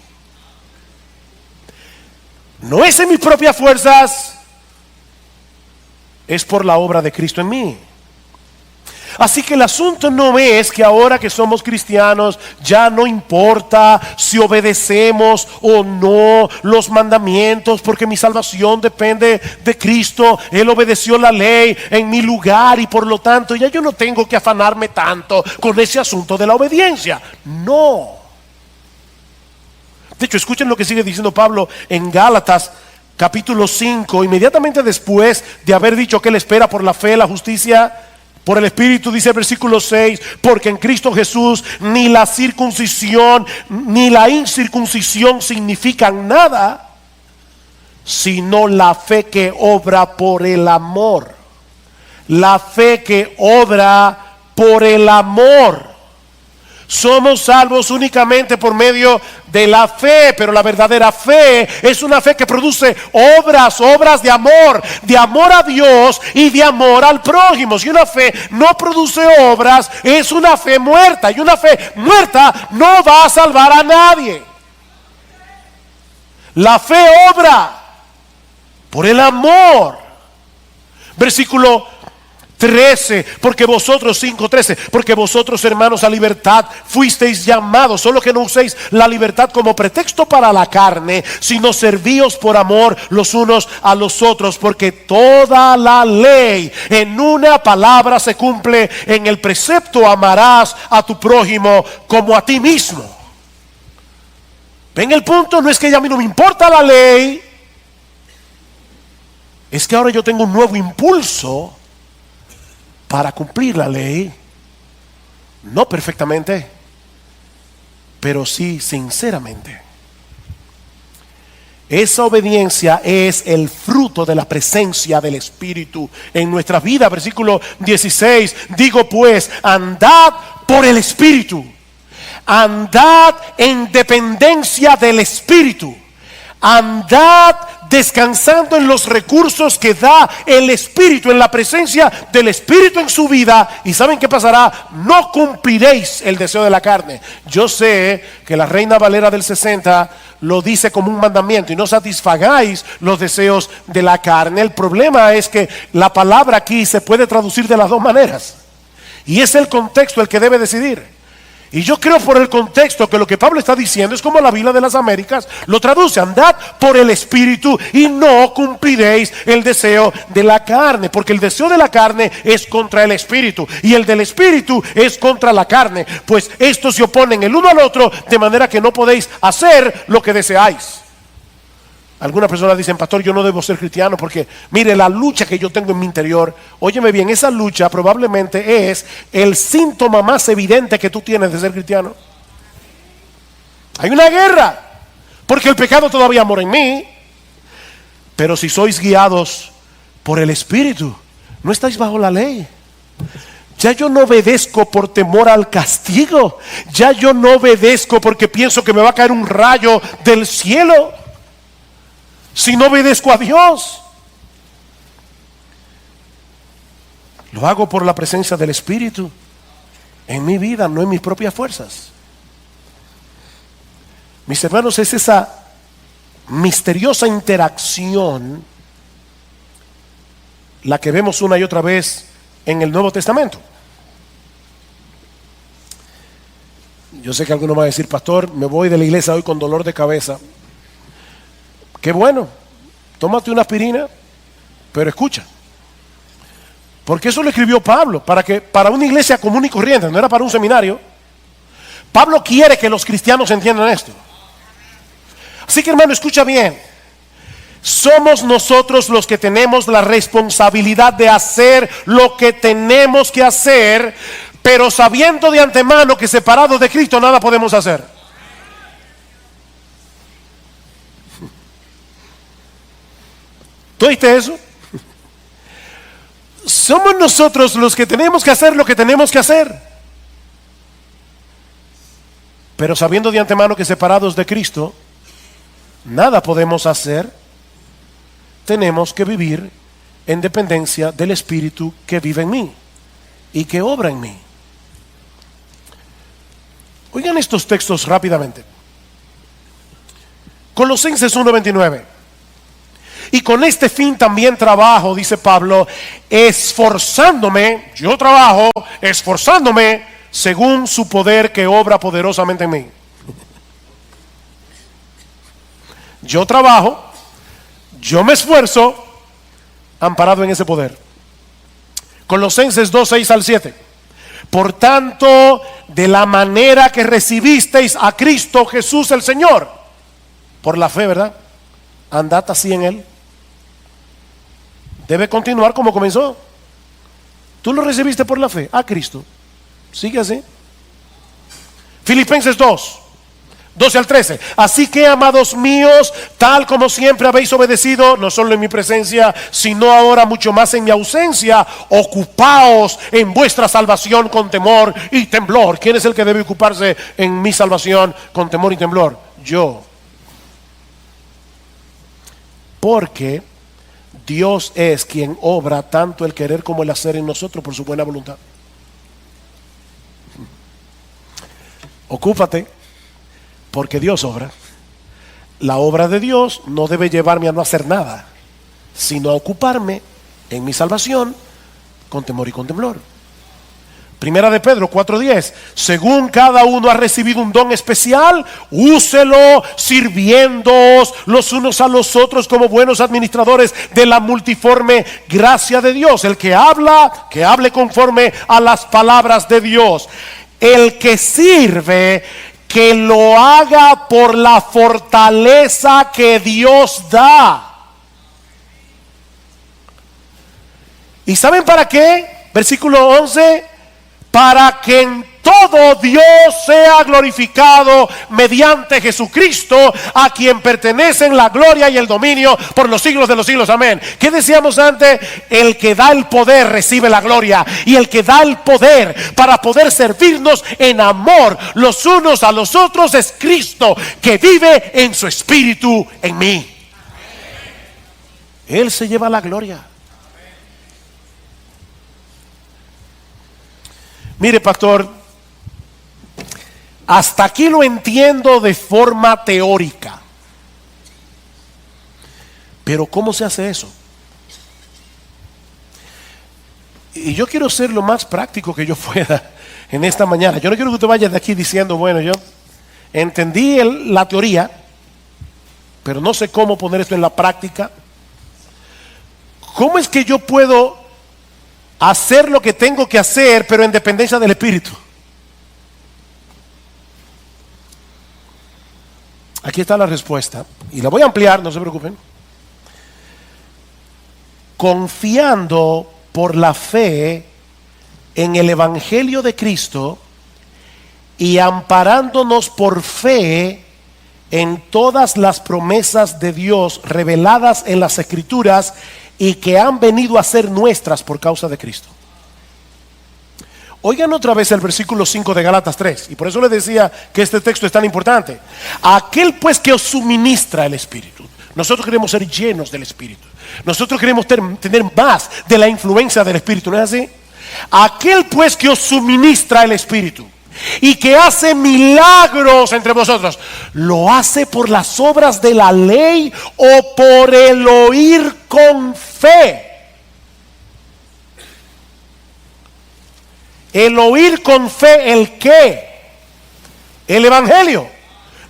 No es en mis propias fuerzas, es por la obra de Cristo en mí. Así que el asunto no es que ahora que somos cristianos ya no importa si obedecemos o no los mandamientos, porque mi salvación depende de Cristo. Él obedeció la ley en mi lugar y por lo tanto ya yo no tengo que afanarme tanto con ese asunto de la obediencia. No. De hecho, escuchen lo que sigue diciendo Pablo en Gálatas capítulo 5, inmediatamente después de haber dicho que él espera por la fe, la justicia por el Espíritu. Dice el versículo 6: porque en Cristo Jesús ni la circuncisión ni la incircuncisión significan nada, sino la fe que obra por el amor. La fe que obra por el amor. Somos salvos únicamente por medio de la fe, pero la verdadera fe es una fe que produce obras de amor a Dios y de amor al prójimo. Si una fe no produce obras, es una fe muerta, y una fe muerta no va a salvar a nadie. La fe obra por el amor. Versículo 13, porque vosotros, 5:13, porque vosotros, hermanos, a libertad fuisteis llamados, solo que no uséis la libertad como pretexto para la carne, sino servíos por amor los unos a los otros, porque toda la ley en una palabra se cumple en el precepto: amarás a tu prójimo como a ti mismo. ¿Ven el punto? No es que ya a mí no me importa la ley, es que ahora yo tengo un nuevo impulso para cumplir la ley, no perfectamente, pero sí sinceramente. Esa obediencia es el fruto de la presencia del Espíritu en nuestra vida. Versículo 16, digo pues, andad por el Espíritu, andad en dependencia del Espíritu, andad descansando en los recursos que da el Espíritu, en la presencia del Espíritu en su vida. ¿Y saben qué pasará? No cumpliréis el deseo de la carne. Yo sé que la Reina Valera del 60 lo dice como un mandamiento: y no satisfagáis los deseos de la carne. El problema es que la palabra aquí se puede traducir de las dos maneras, y es el contexto el que debe decidir. Y yo creo, por el contexto, que lo que Pablo está diciendo es como la Biblia de las Américas lo traduce: andad por el Espíritu y no cumpliréis el deseo de la carne, porque el deseo de la carne es contra el Espíritu y el del Espíritu es contra la carne, pues estos se oponen el uno al otro, de manera que no podéis hacer lo que deseáis. Algunas personas dicen: pastor, yo no debo ser cristiano porque mire la lucha que yo tengo en mi interior. Óyeme bien, esa lucha probablemente es el síntoma más evidente que tú tienes de ser cristiano. Hay una guerra, porque el pecado todavía mora en mí. Pero si sois guiados por el Espíritu, no estáis bajo la ley. Ya yo no obedezco por temor al castigo. Ya yo no obedezco porque pienso que me va a caer un rayo del cielo si no obedezco a Dios. Lo hago por la presencia del Espíritu en mi vida, no en mis propias fuerzas. Mis hermanos, es esa misteriosa interacción la que vemos una y otra vez en el Nuevo Testamento. Yo sé que alguno va a decir: pastor, me voy de la iglesia hoy con dolor de cabeza. Qué bueno, tómate una aspirina, pero escucha, porque eso lo escribió Pablo para una iglesia común y corriente, no era para un seminario. Pablo quiere que los cristianos entiendan esto. Así que, hermano, escucha bien. Somos nosotros los que tenemos la responsabilidad de hacer lo que tenemos que hacer, pero sabiendo de antemano que separados de Cristo nada podemos hacer. ¿Tú oíste eso? Somos nosotros los que tenemos que hacer lo que tenemos que hacer, pero sabiendo de antemano que separados de Cristo nada podemos hacer. Tenemos que vivir en dependencia del Espíritu que vive en mí y que obra en mí. Oigan estos textos rápidamente. Colosenses 1:29. Y con este fin también trabajo, dice Pablo, esforzándome, yo trabajo, esforzándome según su poder que obra poderosamente en mí. Yo trabajo, yo me esfuerzo, amparado en ese poder. Colosenses 2:6-7. Por tanto, de la manera que recibisteis a Cristo Jesús el Señor, por la fe, ¿verdad? Andad así en Él. Debe continuar como comenzó. Tú lo recibiste por la fe, a Cristo. Sigue así. Filipenses 2. 12 al 13. Así que, amados míos, tal como siempre habéis obedecido, no solo en mi presencia, sino ahora mucho más en mi ausencia, ocupaos en vuestra salvación con temor y temblor. ¿Quién es el que debe ocuparse en mi salvación con temor y temblor? Yo. Porque Dios es quien obra tanto el querer como el hacer en nosotros por su buena voluntad. Ocúpate, porque Dios obra. La obra de Dios no debe llevarme a no hacer nada, sino a ocuparme en mi salvación con temor y con temblor. Primera de Pedro 4:10. Según cada uno ha recibido un don especial, úselo sirviéndoos los unos a los otros como buenos administradores de la multiforme gracia de Dios. El que habla, que hable conforme a las palabras de Dios. El que sirve, que lo haga por la fortaleza que Dios da. ¿Y saben para qué? Versículo 11. Para que en todo Dios sea glorificado mediante Jesucristo, a quien pertenecen la gloria y el dominio por los siglos de los siglos. Amén. ¿Qué decíamos antes? El que da el poder recibe la gloria, y el que da el poder para poder servirnos en amor los unos a los otros es Cristo, que vive en su espíritu en mí. Él se lleva la gloria. Mire, pastor, hasta aquí lo entiendo de forma teórica. Pero ¿cómo se hace eso? Y yo quiero ser lo más práctico que yo pueda en esta mañana. Yo no quiero que usted vaya de aquí diciendo, bueno, yo entendí la teoría, pero no sé cómo poner esto en la práctica. ¿Cómo es que yo puedo hacer lo que tengo que hacer, pero en dependencia del Espíritu? Aquí está la respuesta, y la voy a ampliar, no se preocupen. Confiando por la fe en el Evangelio de Cristo y amparándonos por fe en todas las promesas de Dios reveladas en las Escrituras y que han venido a ser nuestras por causa de Cristo. Oigan otra vez el versículo 5 de Gálatas 3, y por eso les decía que este texto es tan importante. Aquel pues que os suministra el Espíritu. Nosotros queremos ser llenos del Espíritu. Nosotros queremos tener más de la influencia del Espíritu, ¿no es así? Aquel pues que os suministra el Espíritu y que hace milagros entre vosotros, ¿lo hace por las obras de la ley o por el oír con fe? El oír con fe, ¿el qué? El Evangelio.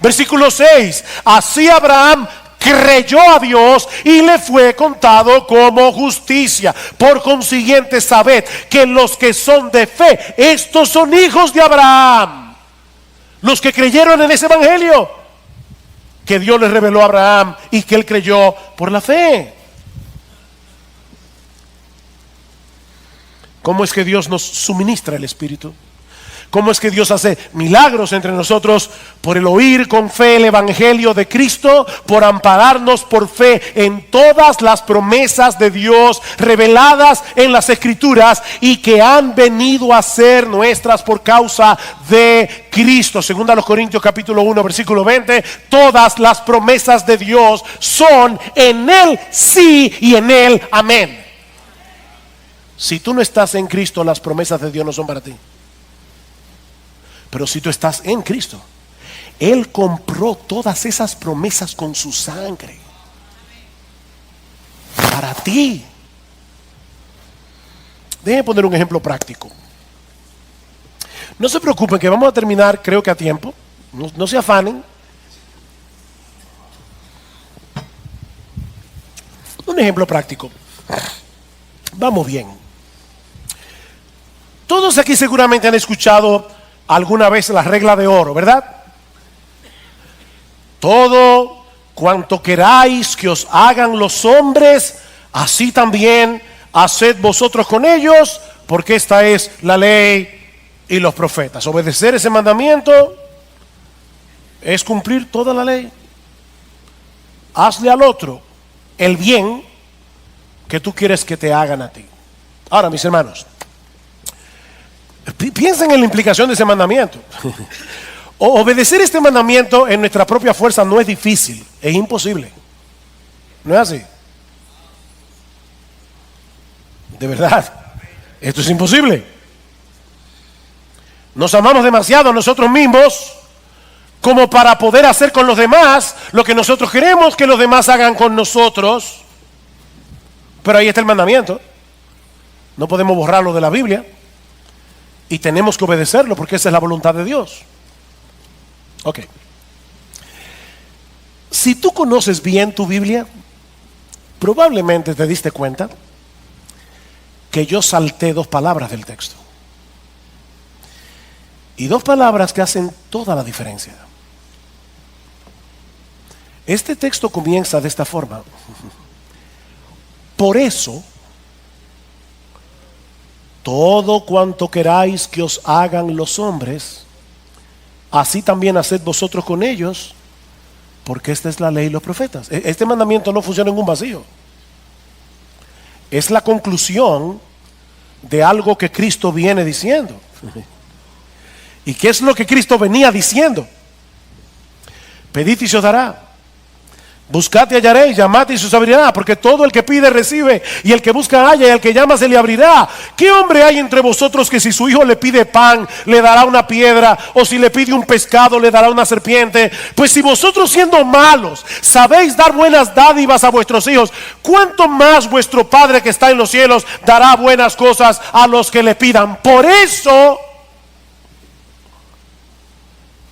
Versículo 6. Así Abraham creyó a Dios y le fue contado como justicia. Por consiguiente, sabed que los que son de fe, estos son hijos de Abraham. Los que creyeron en ese Evangelio que Dios les reveló a Abraham y que él creyó por la fe. ¿Cómo es que Dios nos suministra el Espíritu? ¿Cómo es que Dios hace milagros entre nosotros? Por el oír con fe el Evangelio de Cristo, por ampararnos por fe en todas las promesas de Dios reveladas en las Escrituras y que han venido a ser nuestras por causa de Cristo. Segunda a los Corintios capítulo 1 versículo 20. Todas las promesas de Dios son en Él sí y en Él amén. Si tú no estás en Cristo, las promesas de Dios no son para ti. Pero si tú estás en Cristo, Él compró todas esas promesas con su sangre para ti. Déjenme poner un ejemplo práctico. No se preocupen que vamos a terminar, creo que a tiempo. No se afanen. Un ejemplo práctico. Vamos bien. Todos aquí seguramente han escuchado alguna vez la regla de oro, ¿verdad? Todo cuanto queráis que os hagan los hombres, así también haced vosotros con ellos, porque esta es la ley y los profetas. Obedecer ese mandamiento es cumplir toda la ley. Hazle al otro el bien que tú quieres que te hagan a ti. Ahora, mis hermanos, piensen en la implicación de ese mandamiento. Obedecer este mandamiento en nuestra propia fuerza no es difícil, es imposible. ¿No es así? De verdad, esto es imposible. Nos amamos demasiado a nosotros mismos como para poder hacer con los demás lo que nosotros queremos que los demás hagan con nosotros. Pero ahí está el mandamiento. No podemos borrarlo de la Biblia y tenemos que obedecerlo porque esa es la voluntad de Dios. Ok. Si tú conoces bien tu Biblia, probablemente te diste cuenta que yo salté 2 palabras del texto. Y 2 palabras que hacen toda la diferencia. Este texto comienza de esta forma. Por eso, todo cuanto queráis que os hagan los hombres, así también haced vosotros con ellos, porque esta es la ley y los profetas. Este mandamiento no funciona en un vacío. Es la conclusión de algo que Cristo viene diciendo. ¿Y qué es lo que Cristo venía diciendo? Pedid y se os dará. Buscad y hallaréis, llamad y se os abrirá, porque todo el que pide recibe, y el que busca halla, y el que llama se le abrirá. ¿Qué hombre hay entre vosotros que si su hijo le pide pan, le dará una piedra, o si le pide un pescado, le dará una serpiente? Pues si vosotros, siendo malos, sabéis dar buenas dádivas a vuestros hijos, ¿cuánto más vuestro Padre que está en los cielos dará buenas cosas a los que le pidan? Por eso,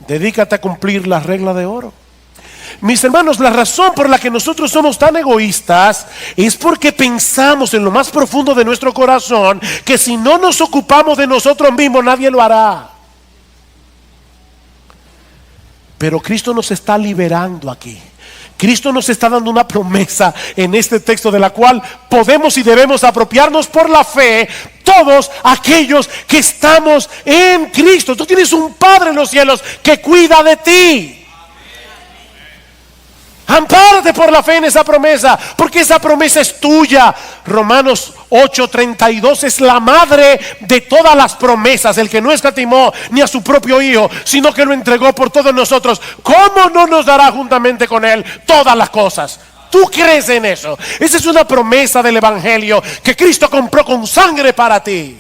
dedícate a cumplir la regla de oro. Mis hermanos, la razón por la que nosotros somos tan egoístas es porque pensamos en lo más profundo de nuestro corazón que si no nos ocupamos de nosotros mismos, nadie lo hará. Pero Cristo nos está liberando aquí. Cristo nos está dando una promesa en este texto de la cual podemos y debemos apropiarnos por la fe todos aquellos que estamos en Cristo. Tú tienes un Padre en los cielos que cuida de ti. Ampárate por la fe en esa promesa, porque esa promesa es tuya. Romanos 8:32 es la madre de todas las promesas. El que no escatimó ni a su propio Hijo, sino que lo entregó por todos nosotros, ¿cómo no nos dará juntamente con Él todas las cosas? ¿Tú crees en eso? Esa es una promesa del Evangelio que Cristo compró con sangre para ti.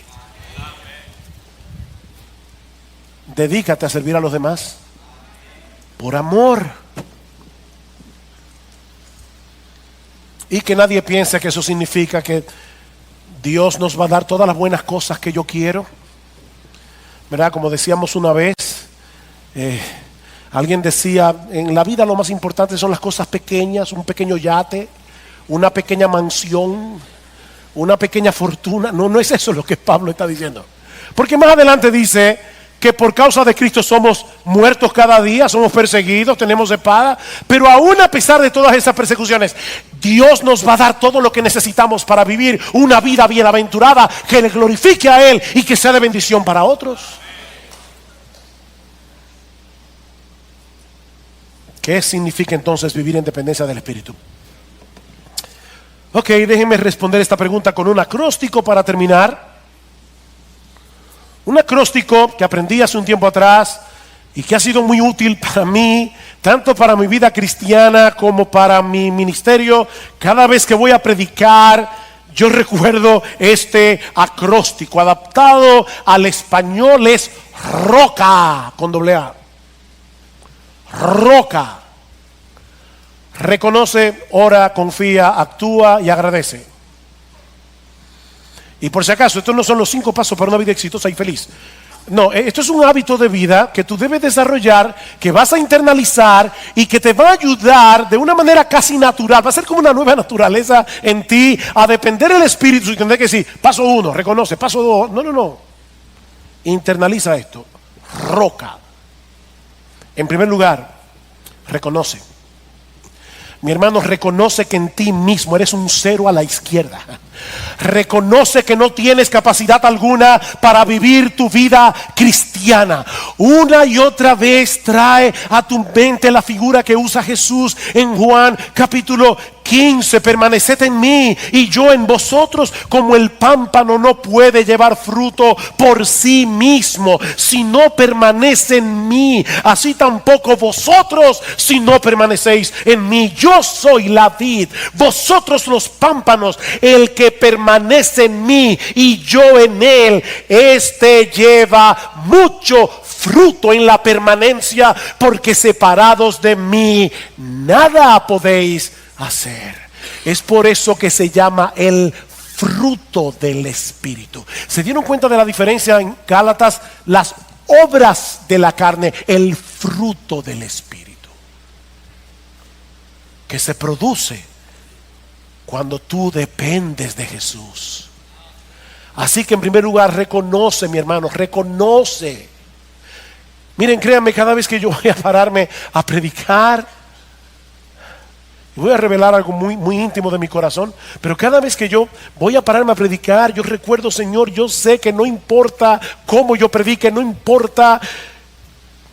Dedícate a servir a los demás por amor. Y que nadie piense que eso significa que Dios nos va a dar todas las buenas cosas que yo quiero. ¿Verdad? Como decíamos una vez, alguien decía, en la vida lo más importante son las cosas pequeñas, un pequeño yate, una pequeña mansión, una pequeña fortuna. No, no es eso lo que Pablo está diciendo. Porque más adelante dice que por causa de Cristo somos muertos cada día, somos perseguidos, tenemos espada, pero aún a pesar de todas esas persecuciones, Dios nos va a dar todo lo que necesitamos para vivir una vida bienaventurada que le glorifique a Él y que sea de bendición para otros. ¿Qué significa entonces vivir en dependencia del Espíritu? Ok, déjenme responder esta pregunta con un acróstico para terminar. Un acróstico que aprendí hace un tiempo atrás y que ha sido muy útil para mí, tanto para mi vida cristiana como para mi ministerio. Cada vez que voy a predicar, yo recuerdo este acróstico. Adaptado al español es ROCA, con doble A. ROCA. Reconoce, ora, confía, actúa y agradece. Y por si acaso, estos no son los 5 pasos para una vida exitosa y feliz. No, esto es un hábito de vida que tú debes desarrollar, que vas a internalizar y que te va a ayudar de una manera casi natural. Va a ser como una nueva naturaleza en ti, a depender del Espíritu y entender que sí, paso 1, reconoce, paso 2, no. Internaliza esto. ROCA. En primer lugar, reconoce. Mi hermano, reconoce que en ti mismo eres un cero a la izquierda. Reconoce que no tienes capacidad alguna para vivir tu vida cristiana. Una y otra vez trae a tu mente la figura que usa Jesús en Juan capítulo 15. Permaneced en mí y yo en vosotros, como el pámpano no puede llevar fruto por sí mismo si no permanece en mí, así tampoco vosotros si no permanecéis en mí. Yo soy la vid, vosotros los pámpanos. El que permanece en mí y yo en él, este lleva mucho fruto en la permanencia, porque separados de mí nada podéis hacer. Es por eso que se llama el fruto del Espíritu. ¿Se dieron cuenta de la diferencia en Gálatas? Las obras de la carne, el fruto del Espíritu, que se produce cuando tú dependes de Jesús. Así que en primer lugar, reconoce, mi hermano, reconoce. Miren, créanme, cada vez que yo voy a pararme a predicar, voy a revelar algo muy íntimo de mi corazón, pero cada vez que yo voy a pararme a predicar, yo recuerdo, Señor, yo sé que no importa cómo yo predique, no importa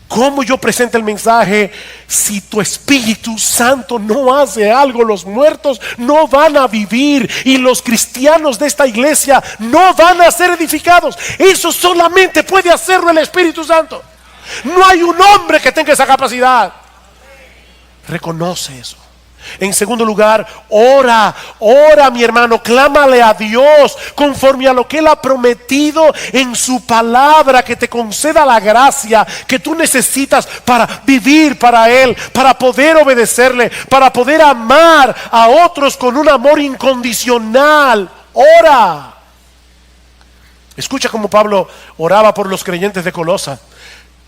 cómo yo presente el mensaje, si tu Espíritu Santo no hace algo, los muertos no van a vivir y los cristianos de esta iglesia no van a ser edificados. Eso solamente puede hacerlo el Espíritu Santo. No hay un hombre que tenga esa capacidad. Reconoce eso. En segundo lugar, ora, mi hermano, clámale a Dios conforme a lo que Él ha prometido en su palabra, que te conceda la gracia que tú necesitas para vivir para Él, para poder obedecerle, para poder amar a otros con un amor incondicional. Ora. Escucha cómo Pablo oraba por los creyentes de Colosa.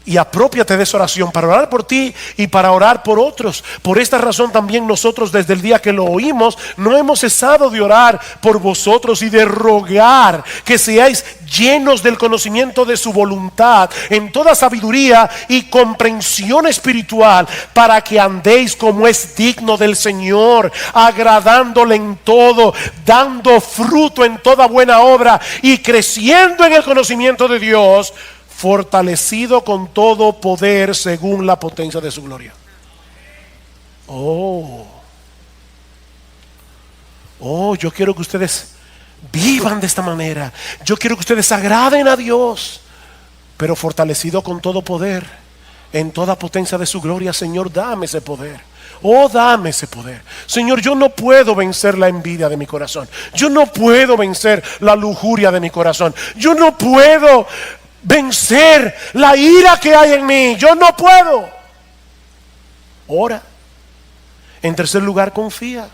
Y apropiate de esa oración para orar por ti y para orar por otros. Por esta razón también nosotros, desde el día que lo oímos, no hemos cesado de orar por vosotros y de rogar que seáis llenos del conocimiento de su voluntad, en toda sabiduría y comprensión espiritual, para que andéis como es digno del Señor, agradándole en todo, dando fruto en toda buena obra y creciendo en el conocimiento de Dios, fortalecido con todo poder según la potencia de su gloria. Yo quiero que ustedes vivan de esta manera. Yo quiero que ustedes agraden a Dios, pero fortalecido con todo poder en toda potencia de su gloria. Señor, dame ese poder. Dame ese poder. Señor, yo no puedo vencer la envidia de mi corazón. Yo no puedo vencer la lujuria de mi corazón. Yo no puedo vencer la ira que hay en mí. Yo no puedo. Ora. En tercer lugar, confía.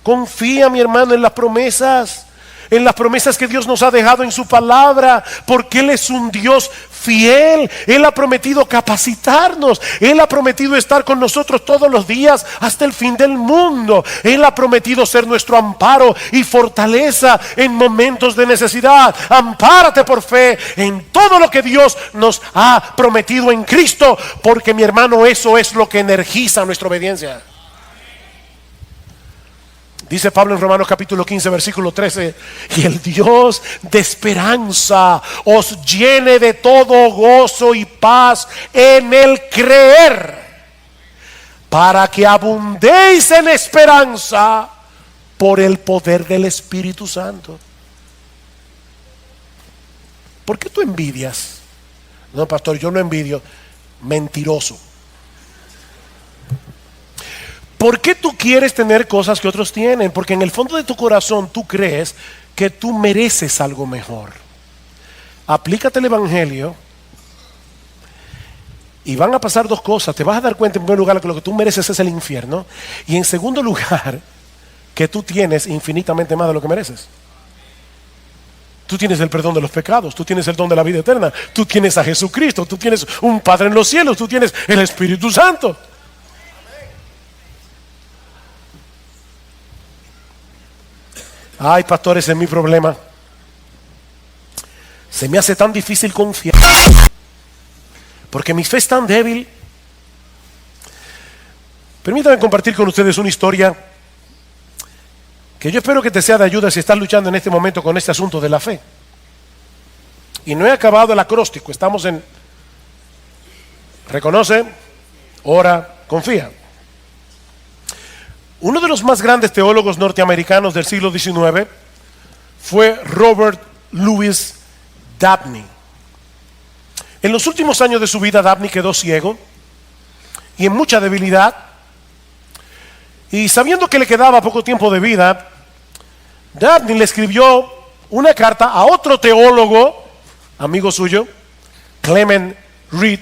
Confía, mi hermano, en las promesas. En las promesas que Dios nos ha dejado en su palabra, porque Él es un Dios fiel. Él ha prometido capacitarnos. Él ha prometido estar con nosotros todos los días hasta el fin del mundo. Él ha prometido ser nuestro amparo y fortaleza en momentos de necesidad. Ampárate por fe en todo lo que Dios nos ha prometido en Cristo, porque, mi hermano, eso es lo que energiza nuestra obediencia. Dice Pablo en Romanos capítulo 15 versículo 13: y el Dios de esperanza os llene de todo gozo y paz en el creer, para que abundéis en esperanza por el poder del Espíritu Santo. ¿Por qué tú envidias? No, pastor, yo no envidio. Mentiroso. ¿Por qué tú quieres tener cosas que otros tienen? Porque en el fondo de tu corazón tú crees que tú mereces algo mejor. Aplícate el evangelio y van a pasar dos cosas. Te vas a dar cuenta, en primer lugar, que lo que tú mereces es el infierno, y en segundo lugar, que tú tienes infinitamente más de lo que mereces. Tú tienes el perdón de los pecados, tú tienes el don de la vida eterna, tú tienes a Jesucristo, tú tienes un Padre en los cielos, tú tienes el Espíritu Santo. Ay, pastor, ese es mi problema. Se me hace tan difícil confiar, porque mi fe es tan débil. Permítanme compartir con ustedes una historia que yo espero que te sea de ayuda si estás luchando en este momento con este asunto de la fe. Y no he acabado el acróstico, estamos en reconoce, ora, confía. Uno de los más grandes teólogos norteamericanos del siglo XIX fue Robert Louis Dabney. En los últimos años de su vida, Dabney quedó ciego y en mucha debilidad. Y sabiendo que le quedaba poco tiempo de vida, Dabney le escribió una carta a otro teólogo, amigo suyo, Clement Reed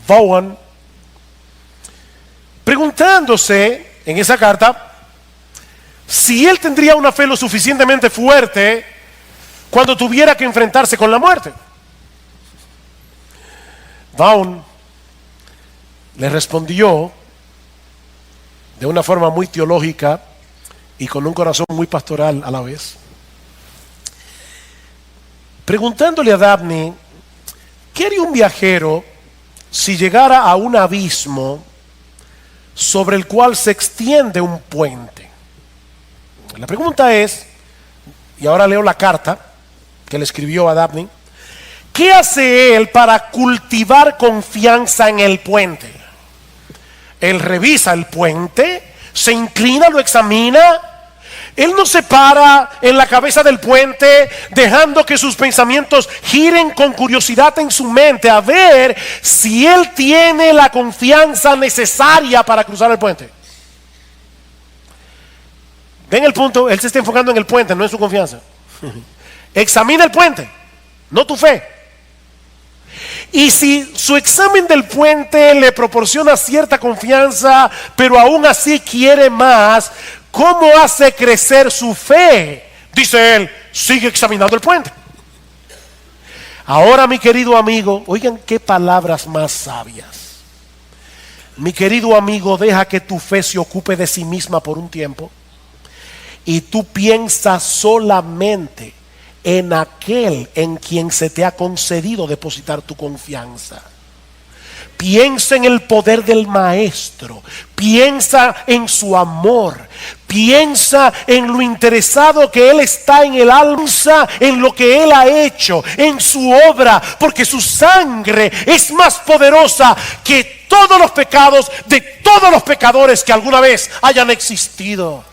Vaughan, preguntándose en esa carta si él tendría una fe lo suficientemente fuerte cuando tuviera que enfrentarse con la muerte. Vaughan le respondió de una forma muy teológica y con un corazón muy pastoral a la vez, preguntándole a Dabney ¿qué haría un viajero si llegara a un abismo sobre el cual se extiende un puente? La pregunta es, y ahora leo la carta que le escribió a Dabney, ¿qué hace él para cultivar confianza en el puente? Él revisa el puente, se inclina, lo examina. Él no se para en la cabeza del puente dejando que sus pensamientos giren con curiosidad en su mente a ver si él tiene la confianza necesaria para cruzar el puente. Ven el punto, él se está enfocando en el puente, no en su confianza. Examina el puente, no tu fe. Y si su examen del puente le proporciona cierta confianza, pero aún así quiere más, ¿cómo hace crecer su fe? Dice él, sigue examinando el puente. Ahora, mi querido amigo, oigan qué palabras más sabias. Mi querido amigo, deja que tu fe se ocupe de sí misma por un tiempo y tú piensas solamente en aquel en quien se te ha concedido depositar tu confianza. Piensa en el poder del Maestro, piensa en su amor, piensa en lo interesado que Él está en el alma, en lo que Él ha hecho, en su obra, porque su sangre es más poderosa que todos los pecados de todos los pecadores que alguna vez hayan existido.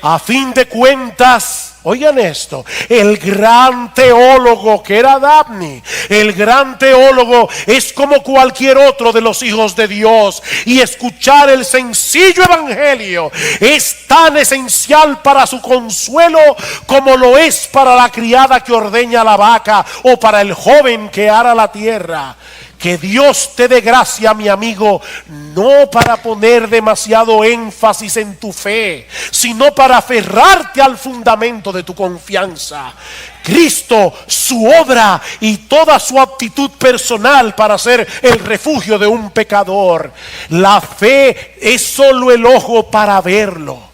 A fin de cuentas, oigan esto, el gran teólogo que era Dabney, el gran teólogo es como cualquier otro de los hijos de Dios, y escuchar el sencillo evangelio es tan esencial para su consuelo como lo es para la criada que ordeña la vaca o para el joven que ara la tierra. Que Dios te dé gracia, mi amigo, no para poner demasiado énfasis en tu fe, sino para aferrarte al fundamento de tu confianza. Cristo, su obra y toda su aptitud personal para ser el refugio de un pecador. La fe es solo el ojo para verlo.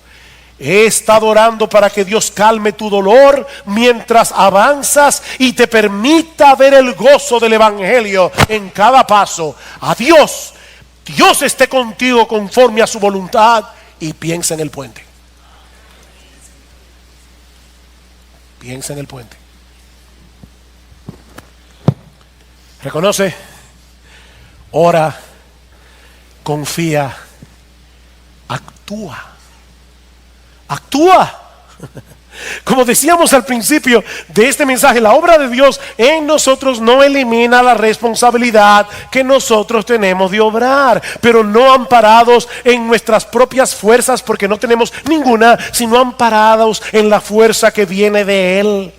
He estado orando para que Dios calme tu dolor mientras avanzas y te permita ver el gozo del evangelio en cada paso. Adiós, Dios esté contigo conforme a su voluntad, y piensa en el puente. Piensa en el puente. Reconoce, ora, confía, actúa. Actúa. Como decíamos al principio de este mensaje, la obra de Dios en nosotros no elimina la responsabilidad que nosotros tenemos de obrar, pero no amparados en nuestras propias fuerzas, porque no tenemos ninguna, sino amparados en la fuerza que viene de Él.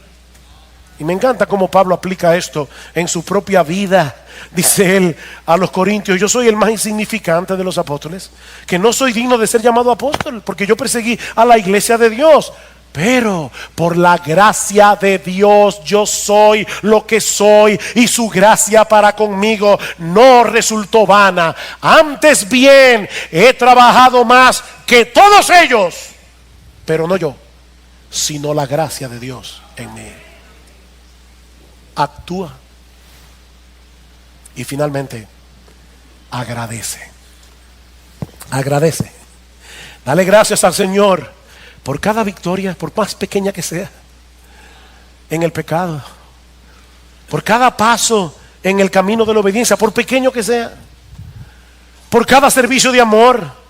Y me encanta cómo Pablo aplica esto en su propia vida. Dice él a los corintios: yo soy el más insignificante de los apóstoles, que no soy digno de ser llamado apóstol, porque yo perseguí a la iglesia de Dios. Pero por la gracia de Dios yo soy lo que soy, y su gracia para conmigo no resultó vana. Antes bien, he trabajado más que todos ellos, pero no yo, sino la gracia de Dios en mí. Actúa. Y finalmente, agradece. Agradece. Dale gracias al Señor por cada victoria, por más pequeña que sea, en el pecado. Por cada paso en el camino de la obediencia, por pequeño que sea. Por cada servicio de amor.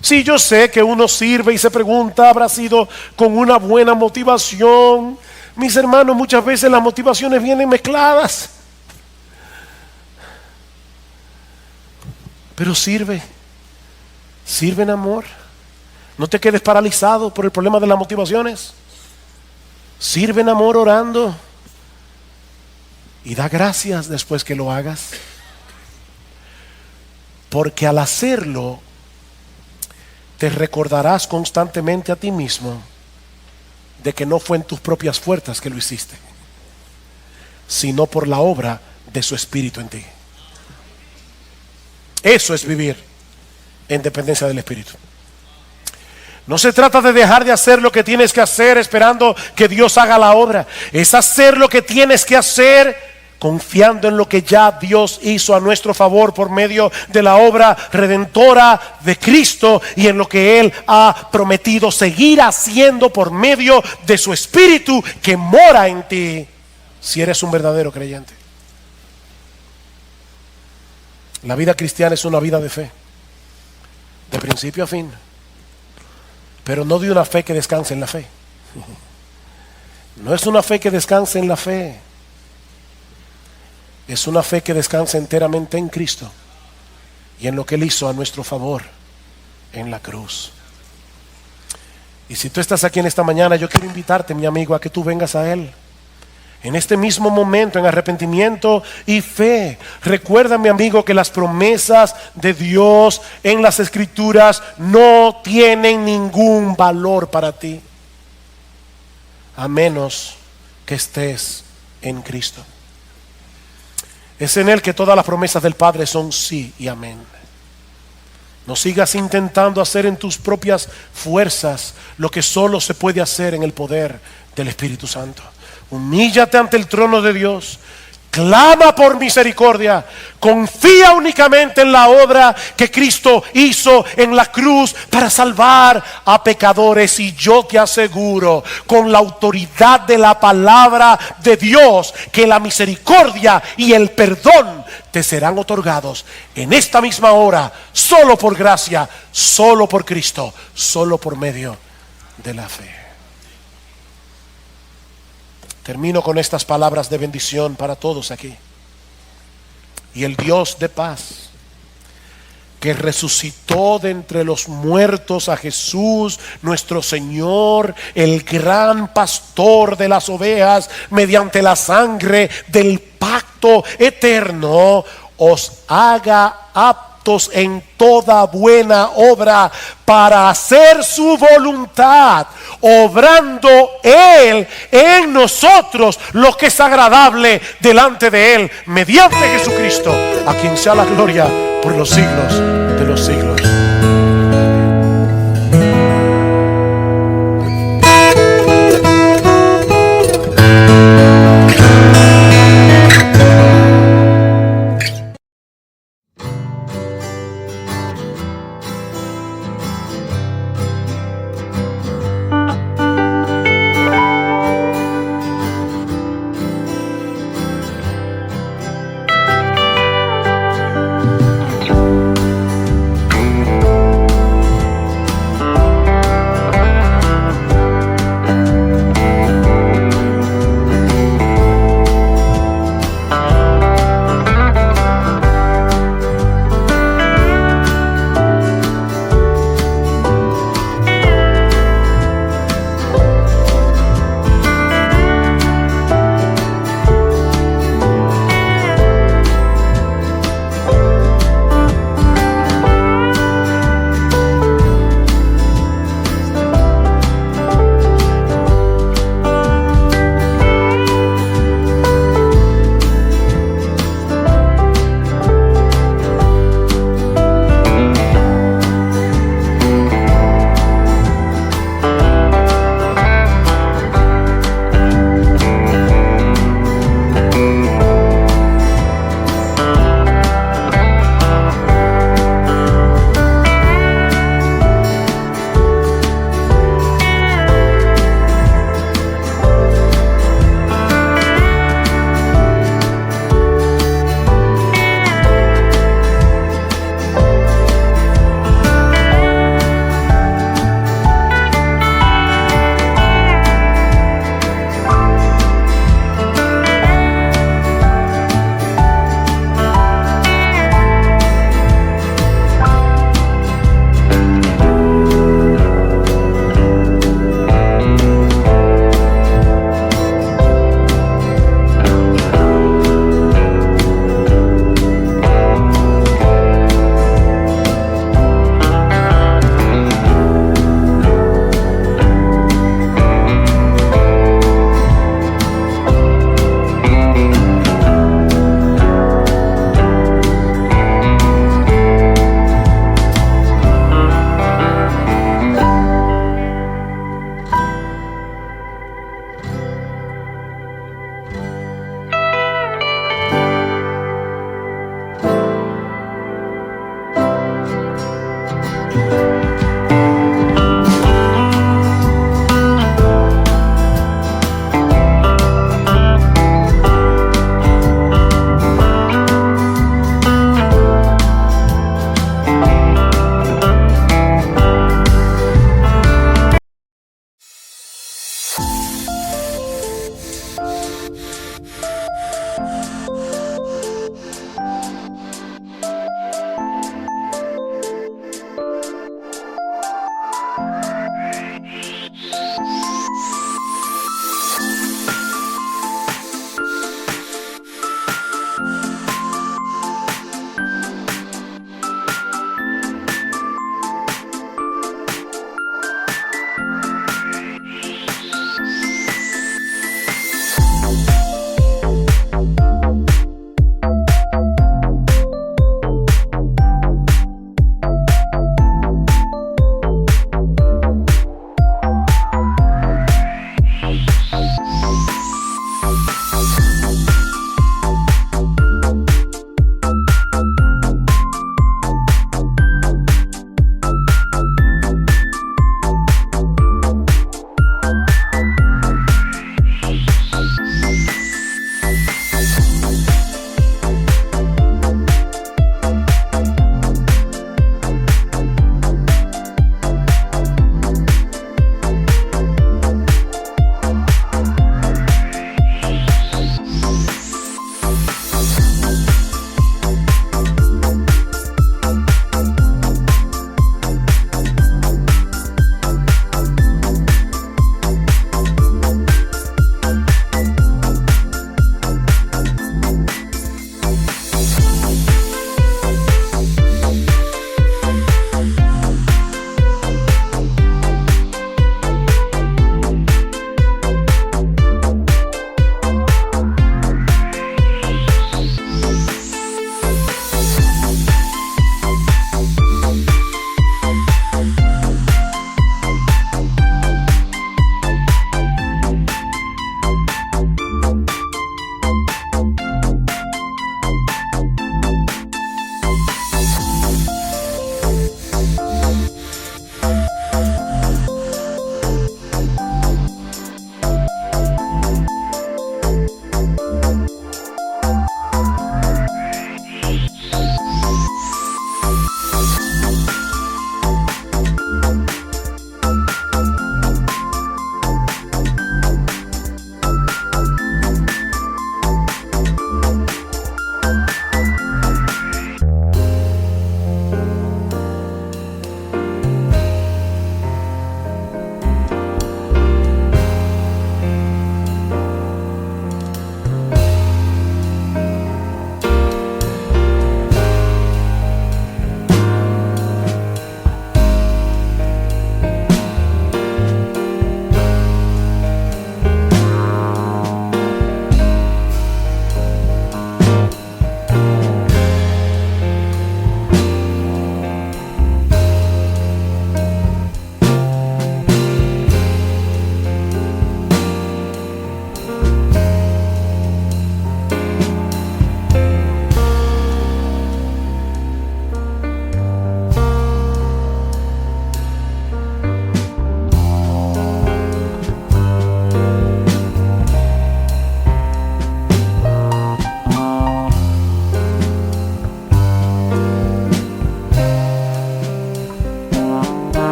Sí, yo sé que uno sirve y se pregunta, ¿habrá sido con una buena motivación? Mis hermanos, muchas veces las motivaciones vienen mezcladas. Pero sirve en amor. No te quedes paralizado por el problema de las motivaciones. Sirve en amor orando. Y da gracias después que lo hagas. Porque al hacerlo, te recordarás constantemente a ti mismo de que no fue en tus propias fuerzas que lo hiciste, sino por la obra de su Espíritu en ti. Eso es vivir en dependencia del Espíritu. No se trata de dejar de hacer lo que tienes que hacer esperando que Dios haga la obra. Es hacer lo que tienes que hacer confiando en lo que ya Dios hizo a nuestro favor por medio de la obra redentora de Cristo y en lo que Él ha prometido seguir haciendo por medio de su Espíritu que mora en ti, si eres un verdadero creyente. La vida cristiana es una vida de fe, de principio a fin, pero no de una fe que descanse en la fe. No es una fe que descanse en la fe. Es una fe que descansa enteramente en Cristo y en lo que Él hizo a nuestro favor en la cruz. Y si tú estás aquí en esta mañana, yo quiero invitarte, mi amigo, a que tú vengas a Él en este mismo momento, en arrepentimiento y fe. Recuerda, mi amigo, que las promesas de Dios en las Escrituras no tienen ningún valor para ti, a menos que estés en Cristo. Es en Él que todas las promesas del Padre son sí y amén. No sigas intentando hacer en tus propias fuerzas lo que solo se puede hacer en el poder del Espíritu Santo. Humíllate ante el trono de Dios. Clama por misericordia. Confía únicamente en la obra que Cristo hizo en la cruz para salvar a pecadores. Y yo te aseguro, con la autoridad de la palabra de Dios, que la misericordia y el perdón te serán otorgados en esta misma hora, solo por gracia, solo por Cristo, solo por medio de la fe. Termino con estas palabras de bendición para todos aquí. Y el Dios de paz, que resucitó de entre los muertos a Jesús, nuestro Señor, el gran pastor de las ovejas, mediante la sangre del pacto eterno, os haga aptos en toda buena obra para hacer su voluntad, obrando Él en nosotros lo que es agradable delante de Él, mediante Jesucristo, a quien sea la gloria por los siglos de los siglos.